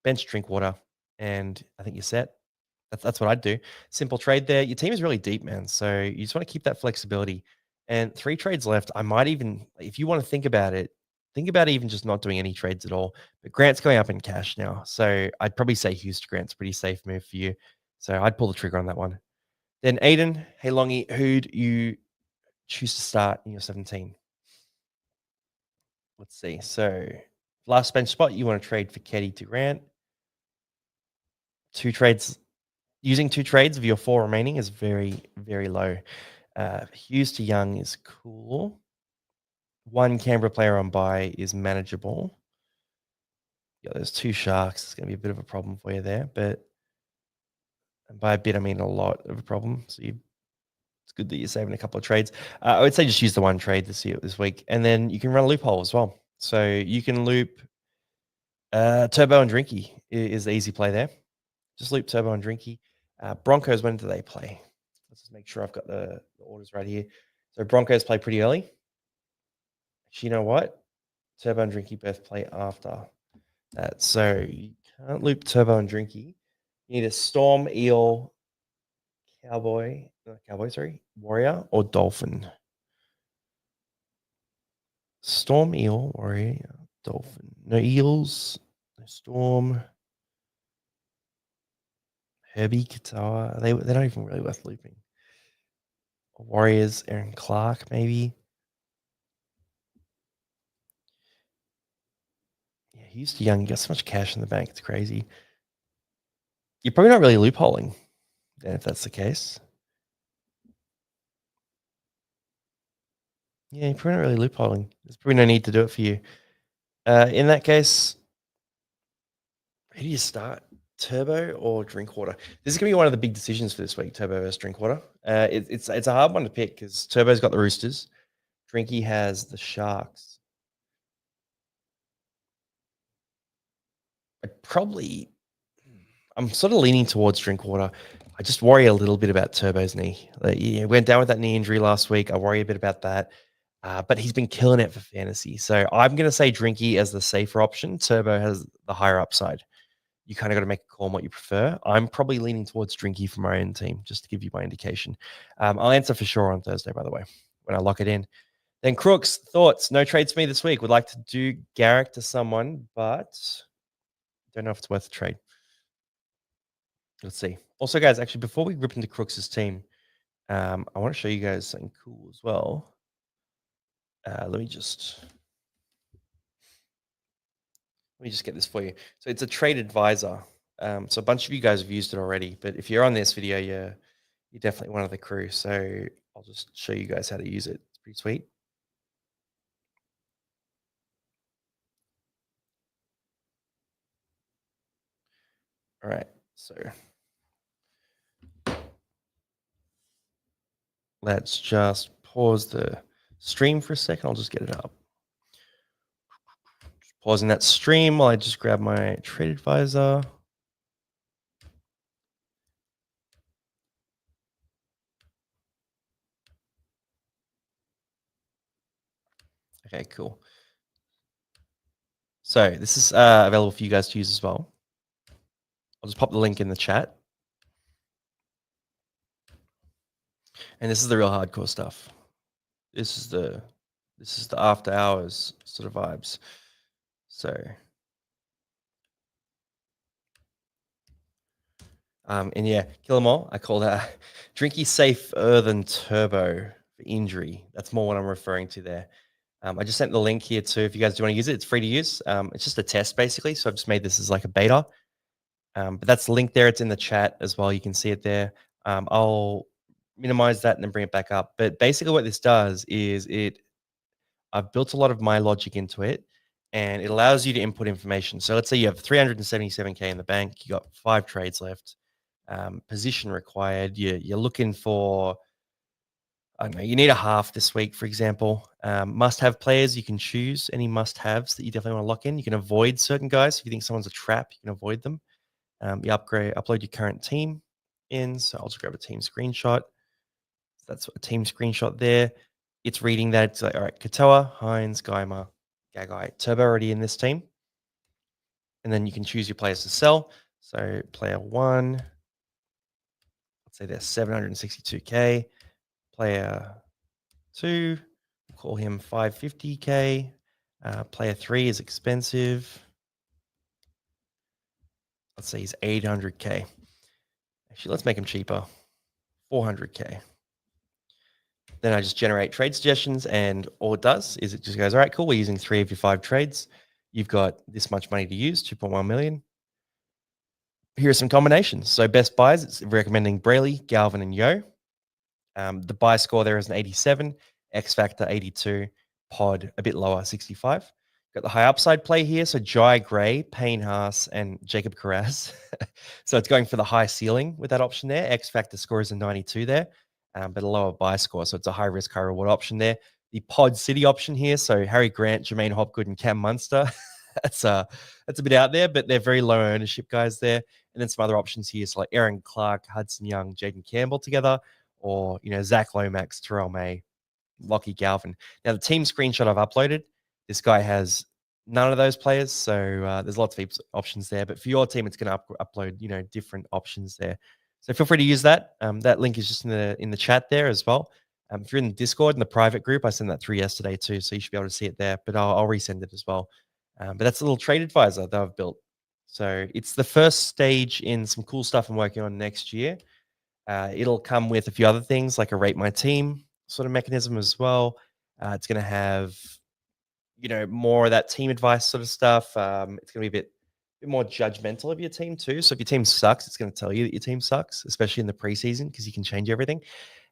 bench Drinkwater, and I think you're set. That's what I'd do. Simple trade there. Your team is really deep, man. So you just want to keep that flexibility. And 3 trades left. I might even, if you want to think about even just not doing any trades at all. But Grant's going up in cash now. So I'd probably say Hughes to Grant's a pretty safe move for you. So I'd pull the trigger on that one. Then Aiden, hey Longy, who do you choose to start in your 17? Let's see. So last bench spot, you want to trade for Ketty to Grant. 2 trades. Using 2 trades of your 4 remaining is very, very low. Hughes to Young is cool. 1 Canberra player on buy is manageable. Yeah, there's 2 Sharks. It's going to be a bit of a problem for you there, but by a bit, I mean a lot of a problem. So it's good that you're saving a couple of trades. I would say just use the 1 trade this week, and then you can run a loophole as well. So you can loop Turbo and Drinky is the easy play there. Just loop Turbo and Drinky. Broncos, when do they play? Let's just make sure I've got the orders right here. So Broncos play pretty early. Actually, you know what? Turbo and Drinky both play after that. So you can't loop Turbo and Drinky. You need a Storm, Eel, Cowboy. Cowboy, sorry. Warrior or Dolphin? Storm, Eel, Warrior, Dolphin. No Eels. No Storm. Herbie, Katawa. They're not even really worth looping. Warriors, Aaron Clark, maybe. Yeah, he's young. He got so much cash in the bank. It's crazy. You're probably not really loopholing then if that's the case. Yeah, you're probably not really loopholing. There's probably no need to do it for you. In that case, who do you start? Turbo or Drinkwater? This is going to be one of the big decisions for this week, Turbo versus Drinkwater. It's a hard one to pick because Turbo's got the Roosters. Drinky has the Sharks. I'm sort of leaning towards Drinkwater. I just worry a little bit about Turbo's knee. He went down with that knee injury last week. I worry a bit about that. But he's been killing it for fantasy. So I'm going to say Drinky as the safer option. Turbo has the higher upside. You kind of got to make a call on what you prefer. I'm probably leaning towards Drinky for my own team, just to give you my indication. I'll answer for sure on Thursday, by the way, when I lock it in. Then Crooks, thoughts? No trades for me this week. Would like to do Garrick to someone, but don't know if it's worth a trade. Let's see. Also, guys, actually, before we rip into Crooks' team, I want to show you guys something cool as well. Let me just get this for you. So it's a trade advisor. So a bunch of you guys have used it already, but if you're on this video, you're definitely one of the crew. So I'll just show you guys how to use it. It's pretty sweet. All right. So let's just pause the stream for a second. I'll just get it up. Just pausing that stream while I just grab my trade advisor. Okay, cool. So this is available for you guys to use as well. I'll just pop the link in the chat. And this is the real hardcore stuff. This is the after hours sort of vibes. So and yeah, kill them all. I call that Drinky safer than Turbo for injury. That's more what I'm referring to there. I just sent the link here too. If you guys do want to use it, it's free to use. It's just a test basically. So I've just made this as like a beta. But that's linked there. It's in the chat as well. You can see it there. I'll minimize that and then bring it back up. But basically what this does is I've built a lot of my logic into it and it allows you to input information. So let's say you have 377K in the bank, you got 5 trades left, position required. You're looking for, I don't know, you need a half this week, for example. Must-have players, you can choose any must-haves that you definitely want to lock in. You can avoid certain guys. If you think someone's a trap, you can avoid them. You upload your current team in. So I'll just grab a team screenshot. That's a team screenshot there. It's reading that. It's like, all right, Katoa, Hines, Geimer, Gagai, Turbo already in this team. And then you can choose your players to sell. So player 1, let's say they're 762K. Player 2, we'll call him 550K. Player 3 is expensive. Let's say he's 800K. Actually, let's make him cheaper. 400K. Then I just generate trade suggestions, and all it does is it just goes, all right, cool, we're using 3 of your 5 trades. You've got this much money to use, 2.1 million. Here are some combinations. So best buys, it's recommending Brayley, Galvin, and Yo. The buy score there is an 87, X Factor 82, Pod a bit lower, 65. Got the high upside play here. So Jai Gray, Payne Haas, and Jacob Carras. So it's going for the high ceiling with that option there. X Factor score is a 92 there, but a lower buy score. So it's a high risk, high reward option there. The Pod City option here. So Harry Grant, Jermaine Hopgood, and Cam Munster. That's a bit out there, but they're very low ownership guys there. And then some other options here. So like Aaron Clark, Hudson Young, Jaden Campbell together, or Zach Lomax, Terrell May, Lockie Galvin. Now the team screenshot I've uploaded, this guy has none of those players, so there's lots of options there. But for your team, it's going to upload different options there. So feel free to use that. That link is just in the chat there as well. If you're in the Discord in the private group, I sent that through yesterday too, so you should be able to see it there. But I'll resend it as well. But that's a little trade advisor that I've built. So it's the first stage in some cool stuff I'm working on next year. It'll come with a few other things like a rate my team sort of mechanism as well. It's going to have more of that team advice sort of stuff. It's going to be a bit more judgmental of your team too. So if your team sucks, it's going to tell you that your team sucks, especially in the preseason because you can change everything.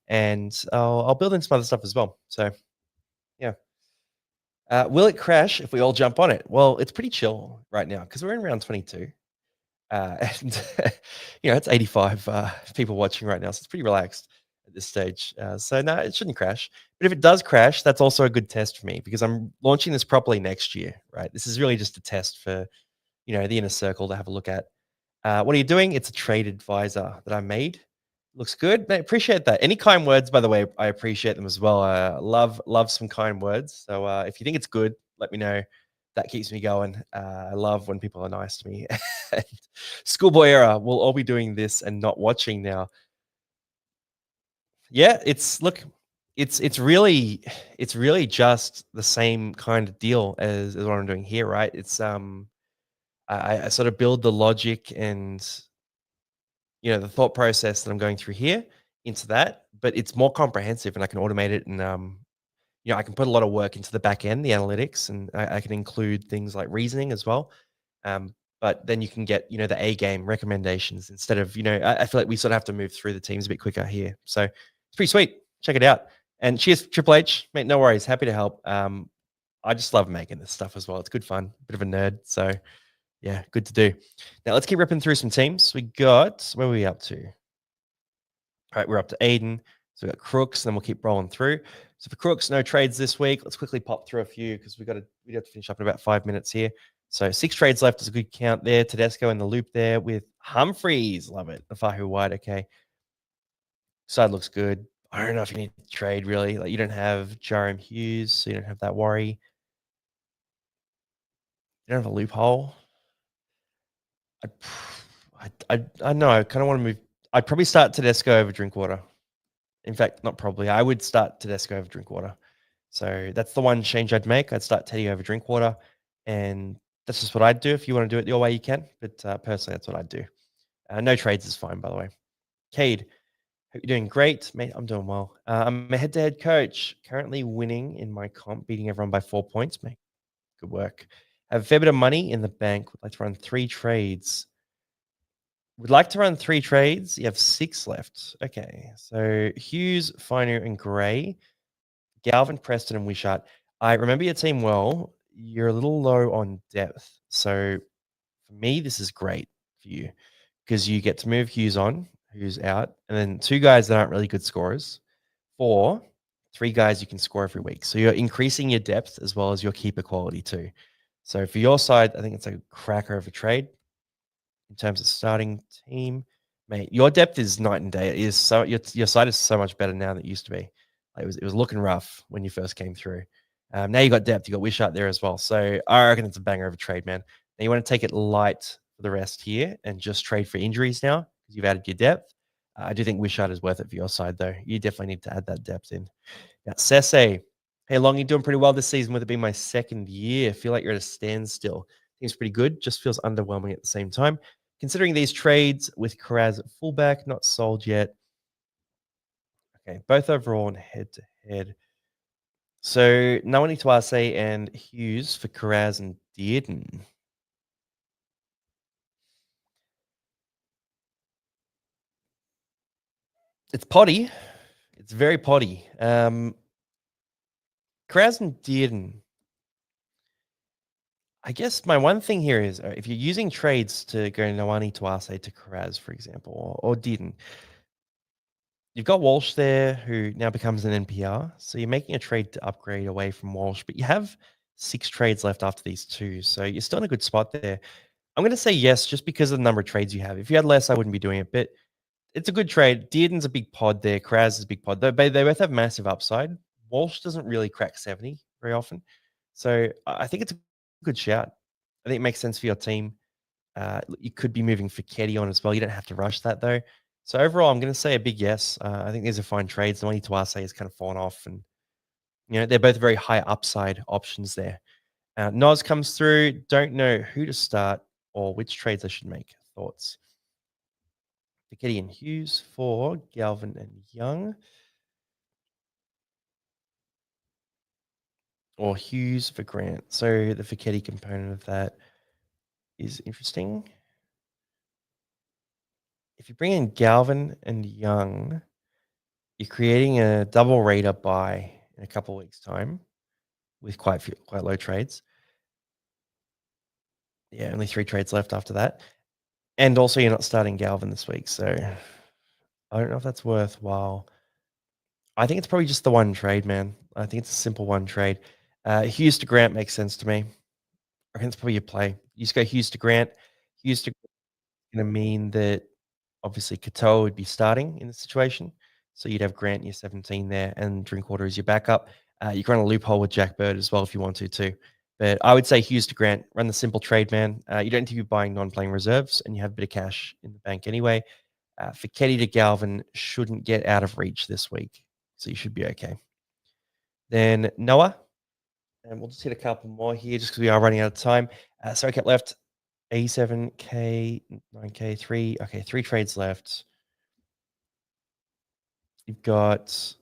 And I'll build in some other stuff as well. So yeah. Will it crash if we all jump on it? Well, it's pretty chill right now because we're in round 22. And it's 85 people watching right now, so it's pretty relaxed at this stage. So no, it shouldn't crash. But if it does crash, that's also a good test for me because I'm launching this properly next year, right? This is really just a test for the inner circle to have a look at. What are you doing? It's a trade advisor that I made. Looks good. I appreciate that. Any kind words, by the way, I appreciate them as well. Love some kind words. So if you think it's good, let me know. That keeps me going. I love when people are nice to me. And schoolboy era. We'll all be doing this and not watching now. Yeah, it's really just the same kind of deal as what I'm doing here, right? It's I sort of build the logic and the thought process that I'm going through here into that, but it's more comprehensive and I can automate it and I can put a lot of work into the back end, the analytics, and I can include things like reasoning as well. But then you can get the A game recommendations instead of I feel like we sort of have to move through the teams a bit quicker here. So it's pretty sweet. Check it out. And cheers, Triple H, mate. No worries. Happy to help. I just love making this stuff as well. It's good fun. Bit of a nerd. So yeah, good to do. Now let's keep ripping through some teams. We got where are we up to? All right, we're up to Aiden. So we got Crooks, and then we'll keep rolling through. So for Crooks, no trades this week. Let's quickly pop through a few because we have to finish up in about 5 minutes here. So 6 trades left is a good count there. Tedesco in the loop there with Humphreys. Love it. Afahu White. Okay. Side looks good. I don't know if you need to trade really. Like you don't have Jarom Hughes, so you don't have that worry. You don't have a loophole. I know. I kind of want to move. I'd probably start Tedesco over Drinkwater. In fact, not probably. I would start Tedesco over Drinkwater. So that's the one change I'd make. I'd start Teddy over Drinkwater, and that's just what I'd do. If you want to do it your way, you can. But personally, that's what I'd do. No trades is fine, by the way. Cade, hope you're doing great, mate. I'm doing well. I'm a head-to-head coach, currently winning in my comp, beating everyone by 4 points, mate. Good work. Have a fair bit of money in the bank. Would like to run 3 trades. Would like to run 3 trades. You have 6 left. Okay. So Hughes, Finer, and Gray. Galvin, Preston, and Wishart. I remember your team well. You're a little low on depth. So for me, this is great for you because you get to move Hughes on, who's out, and then 2 guys that aren't really good scorers, 3 guys you can score every week. So you're increasing your depth as well as your keeper quality too. So for your side, I think it's a cracker of a trade in terms of starting team. Mate, your depth is night and day. It is so your side is so much better now than it used to be. Like it was looking rough when you first came through. Now you got depth. You got Wishart there as well. So I reckon it's a banger of a trade, man. Now you want to take it light for the rest here and just trade for injuries now because you've added your depth. I do think Wishart is worth it for your side though. You definitely need to add that depth in. Now, Sese, hey Long, you're doing pretty well this season with it being my 2nd year. I feel like you're at a standstill. Seems pretty good. Just feels underwhelming at the same time. Considering these trades with Karaz at fullback, not sold yet. Okay, both overall and head-to-head. So Nawani Tuase and Hughes for Karaz and Dearden. It's potty. It's very potty. Karaz and Dearden. I guess my one thing here is if you're using trades to go Nawani Tuase to Karaz, for example, or Dearden, you've got Walsh there, who now becomes an NPR. So you're making a trade to upgrade away from Walsh, but you have 6 trades left after these 2. So you're still in a good spot there. I'm going to say yes, just because of the number of trades you have. If you had less, I wouldn't be doing it, but it's a good trade. Dearden's a big pod there. Kraz is a big pod. They both have massive upside. Walsh doesn't really crack 70 very often. So I think it's a good shout. I think it makes sense for your team. You could be moving Fiketti on as well. You don't have to rush that, though. So overall, I'm going to say a big yes. I think these are fine trades. The money to Tuase has kind of fallen off, and they're both very high upside options there. Nos comes through. Don't know who to start or which trades I should make. Thoughts? Piketty and Hughes for Galvin and Young, or Hughes for Grant. So the Piketty component of that is interesting. If you bring in Galvin and Young, you're creating a double rater buy in a couple of weeks' time with quite low trades. Yeah, only 3 trades left after that. And also, you're not starting Galvin this week, so I don't know if that's worthwhile. I think it's probably just the one trade, man. I think it's a simple one trade. Hughes to Grant makes sense to me. I think it's probably your play. You just go Hughes to Grant. Hughes to going to mean that obviously Katoa would be starting in the situation. So you'd have Grant in your 17 there and Drinkwater as your backup. You can run a loophole with Jack Bird as well if you want to too. But I would say Hughes to Grant, run the simple trade, man. You don't need to be buying non-playing reserves, and you have a bit of cash in the bank anyway. Fiketty to Galvin shouldn't get out of reach this week, so you should be okay. Then Noah, and we'll just hit a couple more here just because we are running out of time. So I kept left 87K, 9K, 3. Okay, 3 trades left. You've got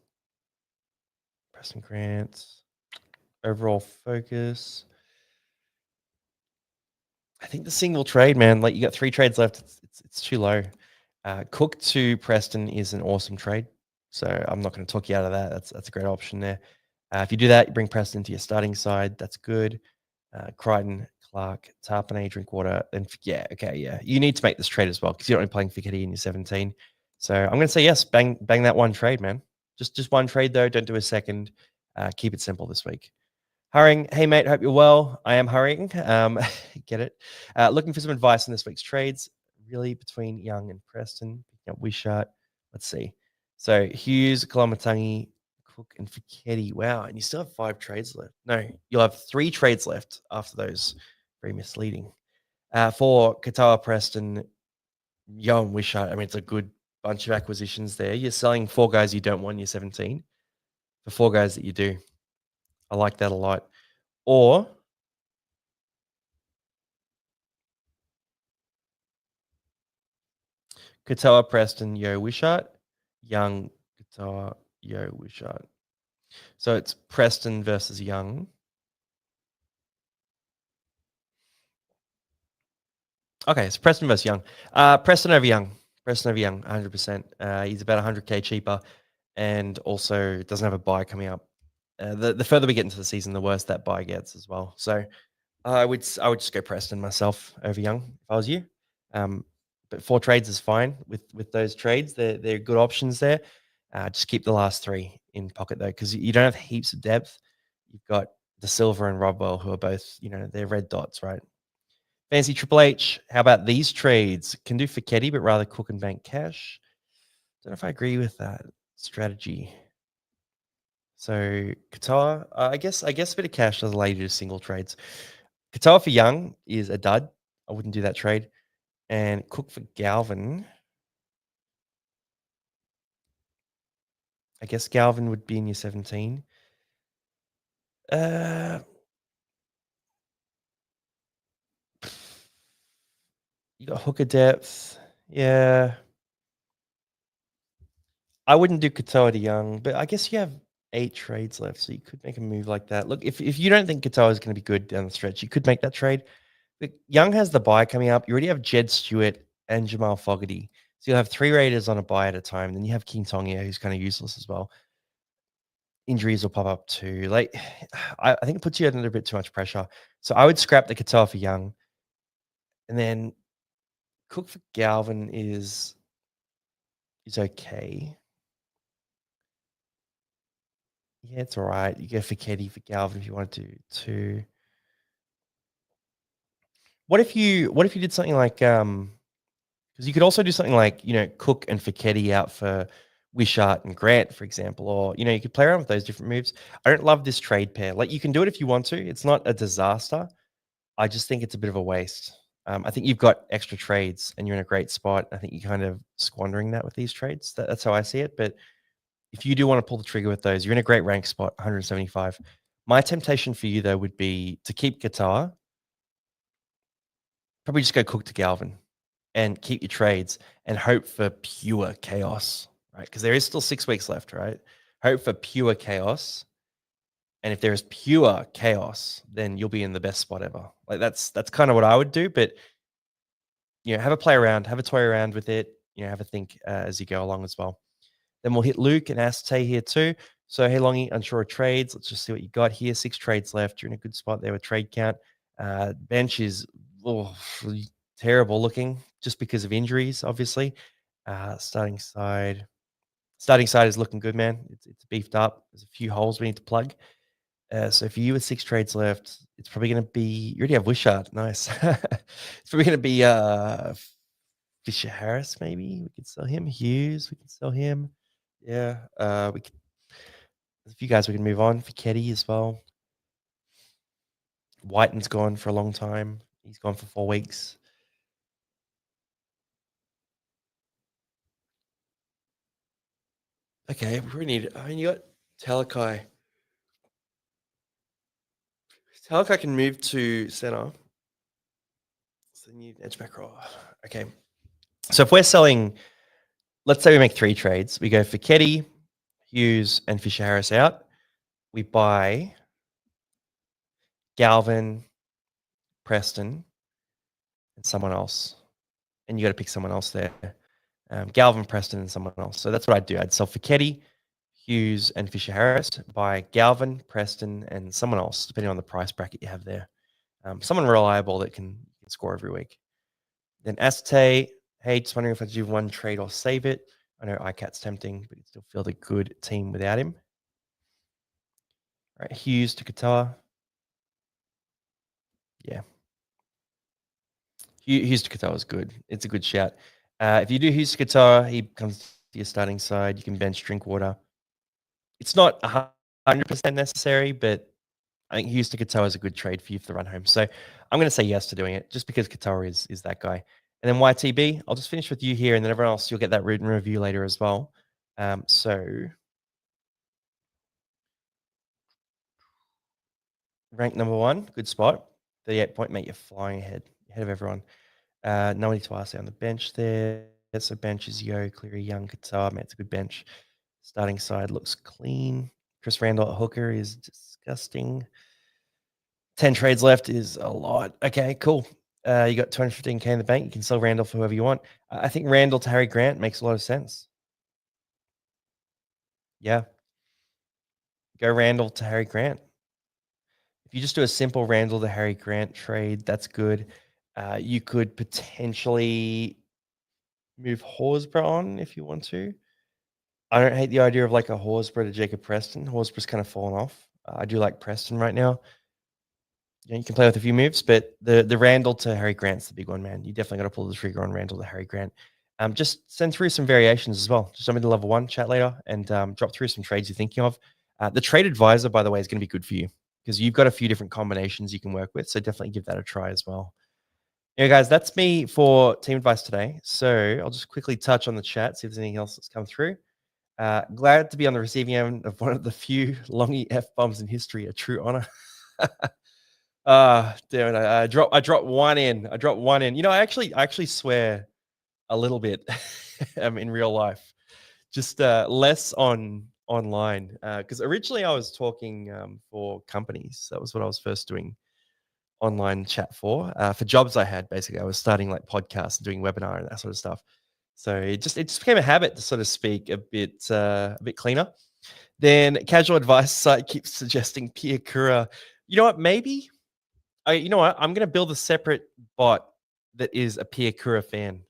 Preston Grant, overall focus. I think the single trade, man, like you got 3 trades left. It's too low. Cook to Preston is an awesome trade. So I'm not going to talk you out of that. That's a great option there. If you do that, you bring Preston to your starting side. That's good. Crichton, Clark, Tarpanay, Drinkwater, and yeah, okay, yeah. You need to make this trade as well because you're not playing Fiketty in your 17. So I'm going to say yes. Bang that one trade, man. Just one trade though. Don't do a second. Keep it simple this week. Hurrying, hey mate, hope you're well. I am hurrying. Get it? Looking for some advice on this week's trades. Really between Young and Preston. Picking up Wishart. Let's see. So Hughes, Kalamatangi, Cook, and Fiketty. Wow, and you still have 5 trades left. No, you'll have 3 trades left after those. Very misleading. For Katoa, Preston, Young, Wishart. I mean, it's a good bunch of acquisitions there. You're selling 4 guys you don't want in your 17 for 4 guys that you do. I like that a lot. Or Katoa, Preston, Yo, Wishart, Young, Katoa, Yo, Wishart. So it's Preston versus Young. Okay, it's Preston versus Young. Preston over Young. Preston over Young, 100%. He's about 100K cheaper and also doesn't have a buy coming up. The further we get into the season, the worse that buy gets as well. So I would just go Preston myself over Young if I was you. But 4 trades is fine with those trades. They're good options there. Just keep the last 3 in pocket though, because you don't have heaps of depth. You've got De Silva and Rodwell, who are both, they're red dots, right? Fancy Triple H. How about these trades? Can do Fiketty, but rather Cook and bank cash. Don't know if I agree with that strategy. So Katoa, I guess a bit of cash does allow you to do single trades. Katoa for Young is a dud. I wouldn't do that trade. And Cook for Galvin. I guess Galvin would be in your 17. Uh, you got hooker depth. Yeah. I wouldn't do Katoa to Young, but I guess you have 8 trades left, so you could make a move like that. Look, if you don't think Katoa is going to be good down the stretch, you could make that trade. But Young has the buy coming up. You already have Jed Stewart and Jamal Fogarty. So you'll have 3 Raiders on a buy at a time. Then you have King Tongia, who's kind of useless as well. Injuries will pop up too. Like, I think it puts you under a bit too much pressure. So I would scrap the Katoa for Young. And then Cook for Galvin is okay. Yeah, it's all right. You go for Keddy for Galvin if you wanted to. What if you did something like because you could also do something like Cook and Fiketty out for Wishart and Grant, for example, or you could play around with those different moves. I don't love this trade pair. Like you can do it if you want to. It's not a disaster. I just think it's a bit of a waste. I think you've got extra trades and you're in a great spot. I think you're kind of squandering that with these trades. That's how I see it. But if you do want to pull the trigger with those, you're in a great rank spot, 175. My temptation for you though would be to keep guitar, probably just go Cook to Galvin and keep your trades and hope for pure chaos, right? Because there is still 6 weeks left, right? Hope for pure chaos. And if there is pure chaos, then you'll be in the best spot ever. Like that's kind of what I would do. But have a play around, have a toy around with it. Have a think as you go along as well. Then we'll hit Luke and Astay here too. So, hey, Longy, unsure of trades. Let's just see what you got here. 6 trades left. You're in a good spot there with trade count. Bench is terrible looking just because of injuries, obviously. Starting side is looking good, man. It's beefed up. There's a few holes we need to plug. So for you with 6 trades left, it's probably going to be. You already have Wishart. Nice. It's probably going to be Fisher Harris, maybe. We could sell him. Hughes, we can sell him. Yeah. We could. There's a few guys we can move on. Fichetti as well. Whiten's gone for a long time. He's gone for 4 weeks. Okay, we need. I mean, you got Talakai. Talakai can move to center. So you need edge back row. Okay. So if we're selling, let's say we make 3 trades. We go for Fichetti, Hughes, and Fisher Harris out. We buy Galvin, Preston, and someone else. And you got to pick someone else there. Galvin, Preston, and someone else. So that's what I'd do. I'd sell Fichetti, Hughes, and Fisher Harris. Buy Galvin, Preston, and someone else, depending on the price bracket you have there. Someone reliable that can score every week. Then Astay, hey, just wondering if I should do 1 trade or save it. I know ICAT's tempting, but you still feel the good team without him. All right, Hughes to Qatar. Yeah. Hughes to Qatar was good. It's a good shout. If you do Hughes to Qatar, he comes to your starting side. You can bench Drinkwater. It's not 100% necessary, but I think Hughes to Qatar is a good trade for you for the run home. So I'm going to say yes to doing it just because Qatar is that guy. And then YTB, I'll just finish with you here, and then everyone else, you'll get that written review later as well. So rank number 1, good spot. 38 point, mate, you're flying ahead of everyone. No one to ask on the bench there. So bench is Yo, Cleary, Young, Qatar. Man, it's a good bench. Starting side looks clean. Chris Randall at hooker is disgusting. 10 trades left is a lot. Okay, cool. You got 215K in the bank. You can sell Randall for whoever you want. I think Randall to Harry Grant makes a lot of sense. Yeah. Go Randall to Harry Grant. If you just do a simple Randall to Harry Grant trade, that's good. You could potentially move Horsburgh on if you want to. I don't hate the idea of like a Horsburgh to Jacob Preston. Horsburgh's kind of fallen off. I do like Preston right now. You can play with a few moves, but the Randall to Harry Grant's the big one, man. You definitely got to pull the trigger on Randall to Harry Grant. Just send through some variations as well. Just send me the level 1 chat later and drop through some trades you're thinking of. The trade advisor, by the way, is going to be good for you because you've got a few different combinations you can work with. So definitely give that a try as well. Yeah, guys, that's me for team advice today. So I'll just quickly touch on the chat, see if there's anything else that's come through. Glad to be on the receiving end of one of the few longy F-bombs in history, a true honor. Damn it, I dropped one in. I actually swear a little bit in real life. Just less online. Because originally I was talking for companies. That was what I was first doing online chat for jobs I had. Basically, I was starting like podcasts and doing webinar and that sort of stuff. So it just became a habit to sort of speak a bit cleaner. Then casual advice site keeps suggesting Pia Kura. You know what? Maybe I'm going to build a separate bot that is a Pia Kura fan,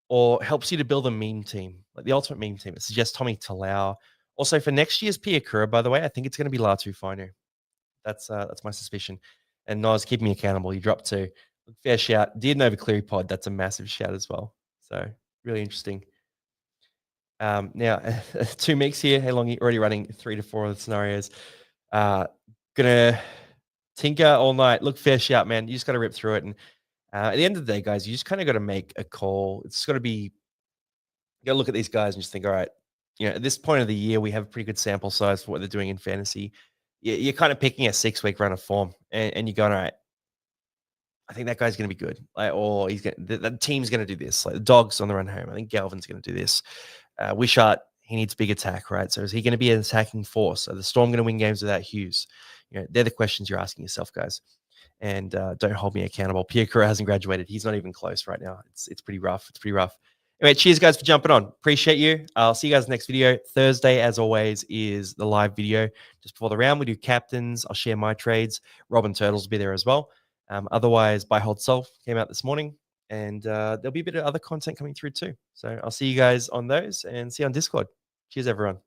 or helps you to build a meme team, like the ultimate meme team. It suggests Tommy Talau. Also for next year's Pia Kura, by the way, I think it's going to be Latu Fino. That's my suspicion. And Nos, keep me accountable. You dropped 2. Fair shout. Did Nova Cleary pod. That's a massive shout as well. So really interesting. Now 2 mix here. How long are you already running 3 to 4 of the scenarios? Gonna tinker all night. Look, fair shout, man. You just got to rip through it. And At the end of the day, guys, you just kind of got to make a call. It's got to be, you got to look at these guys and just think, all right, at this point of the year, we have a pretty good sample size for what they're doing in fantasy. You're kind of picking a 6-week run of form, and you're going, all right, I think that guy's going to be good. Like, or the team's going to do this. Like the Dogs on the run home. I think Galvin's going to do this. Wishart, he needs big attack, right? So is he going to be an attacking force? Are the Storm going to win games without Hughes? They're the questions you're asking yourself, guys. And don't hold me accountable. Pierre Correa hasn't graduated. He's not even close right now. It's pretty rough. It's pretty rough. Anyway, cheers, guys, for jumping on. Appreciate you. I'll see you guys next video. Thursday, as always, is the live video. Just before the round, we do captains. I'll share my trades. Robin Turtles will be there as well. Otherwise, Buy, Hold, Sell came out this morning. And there'll be a bit of other content coming through too. So I'll see you guys on those and see you on Discord. Cheers, everyone.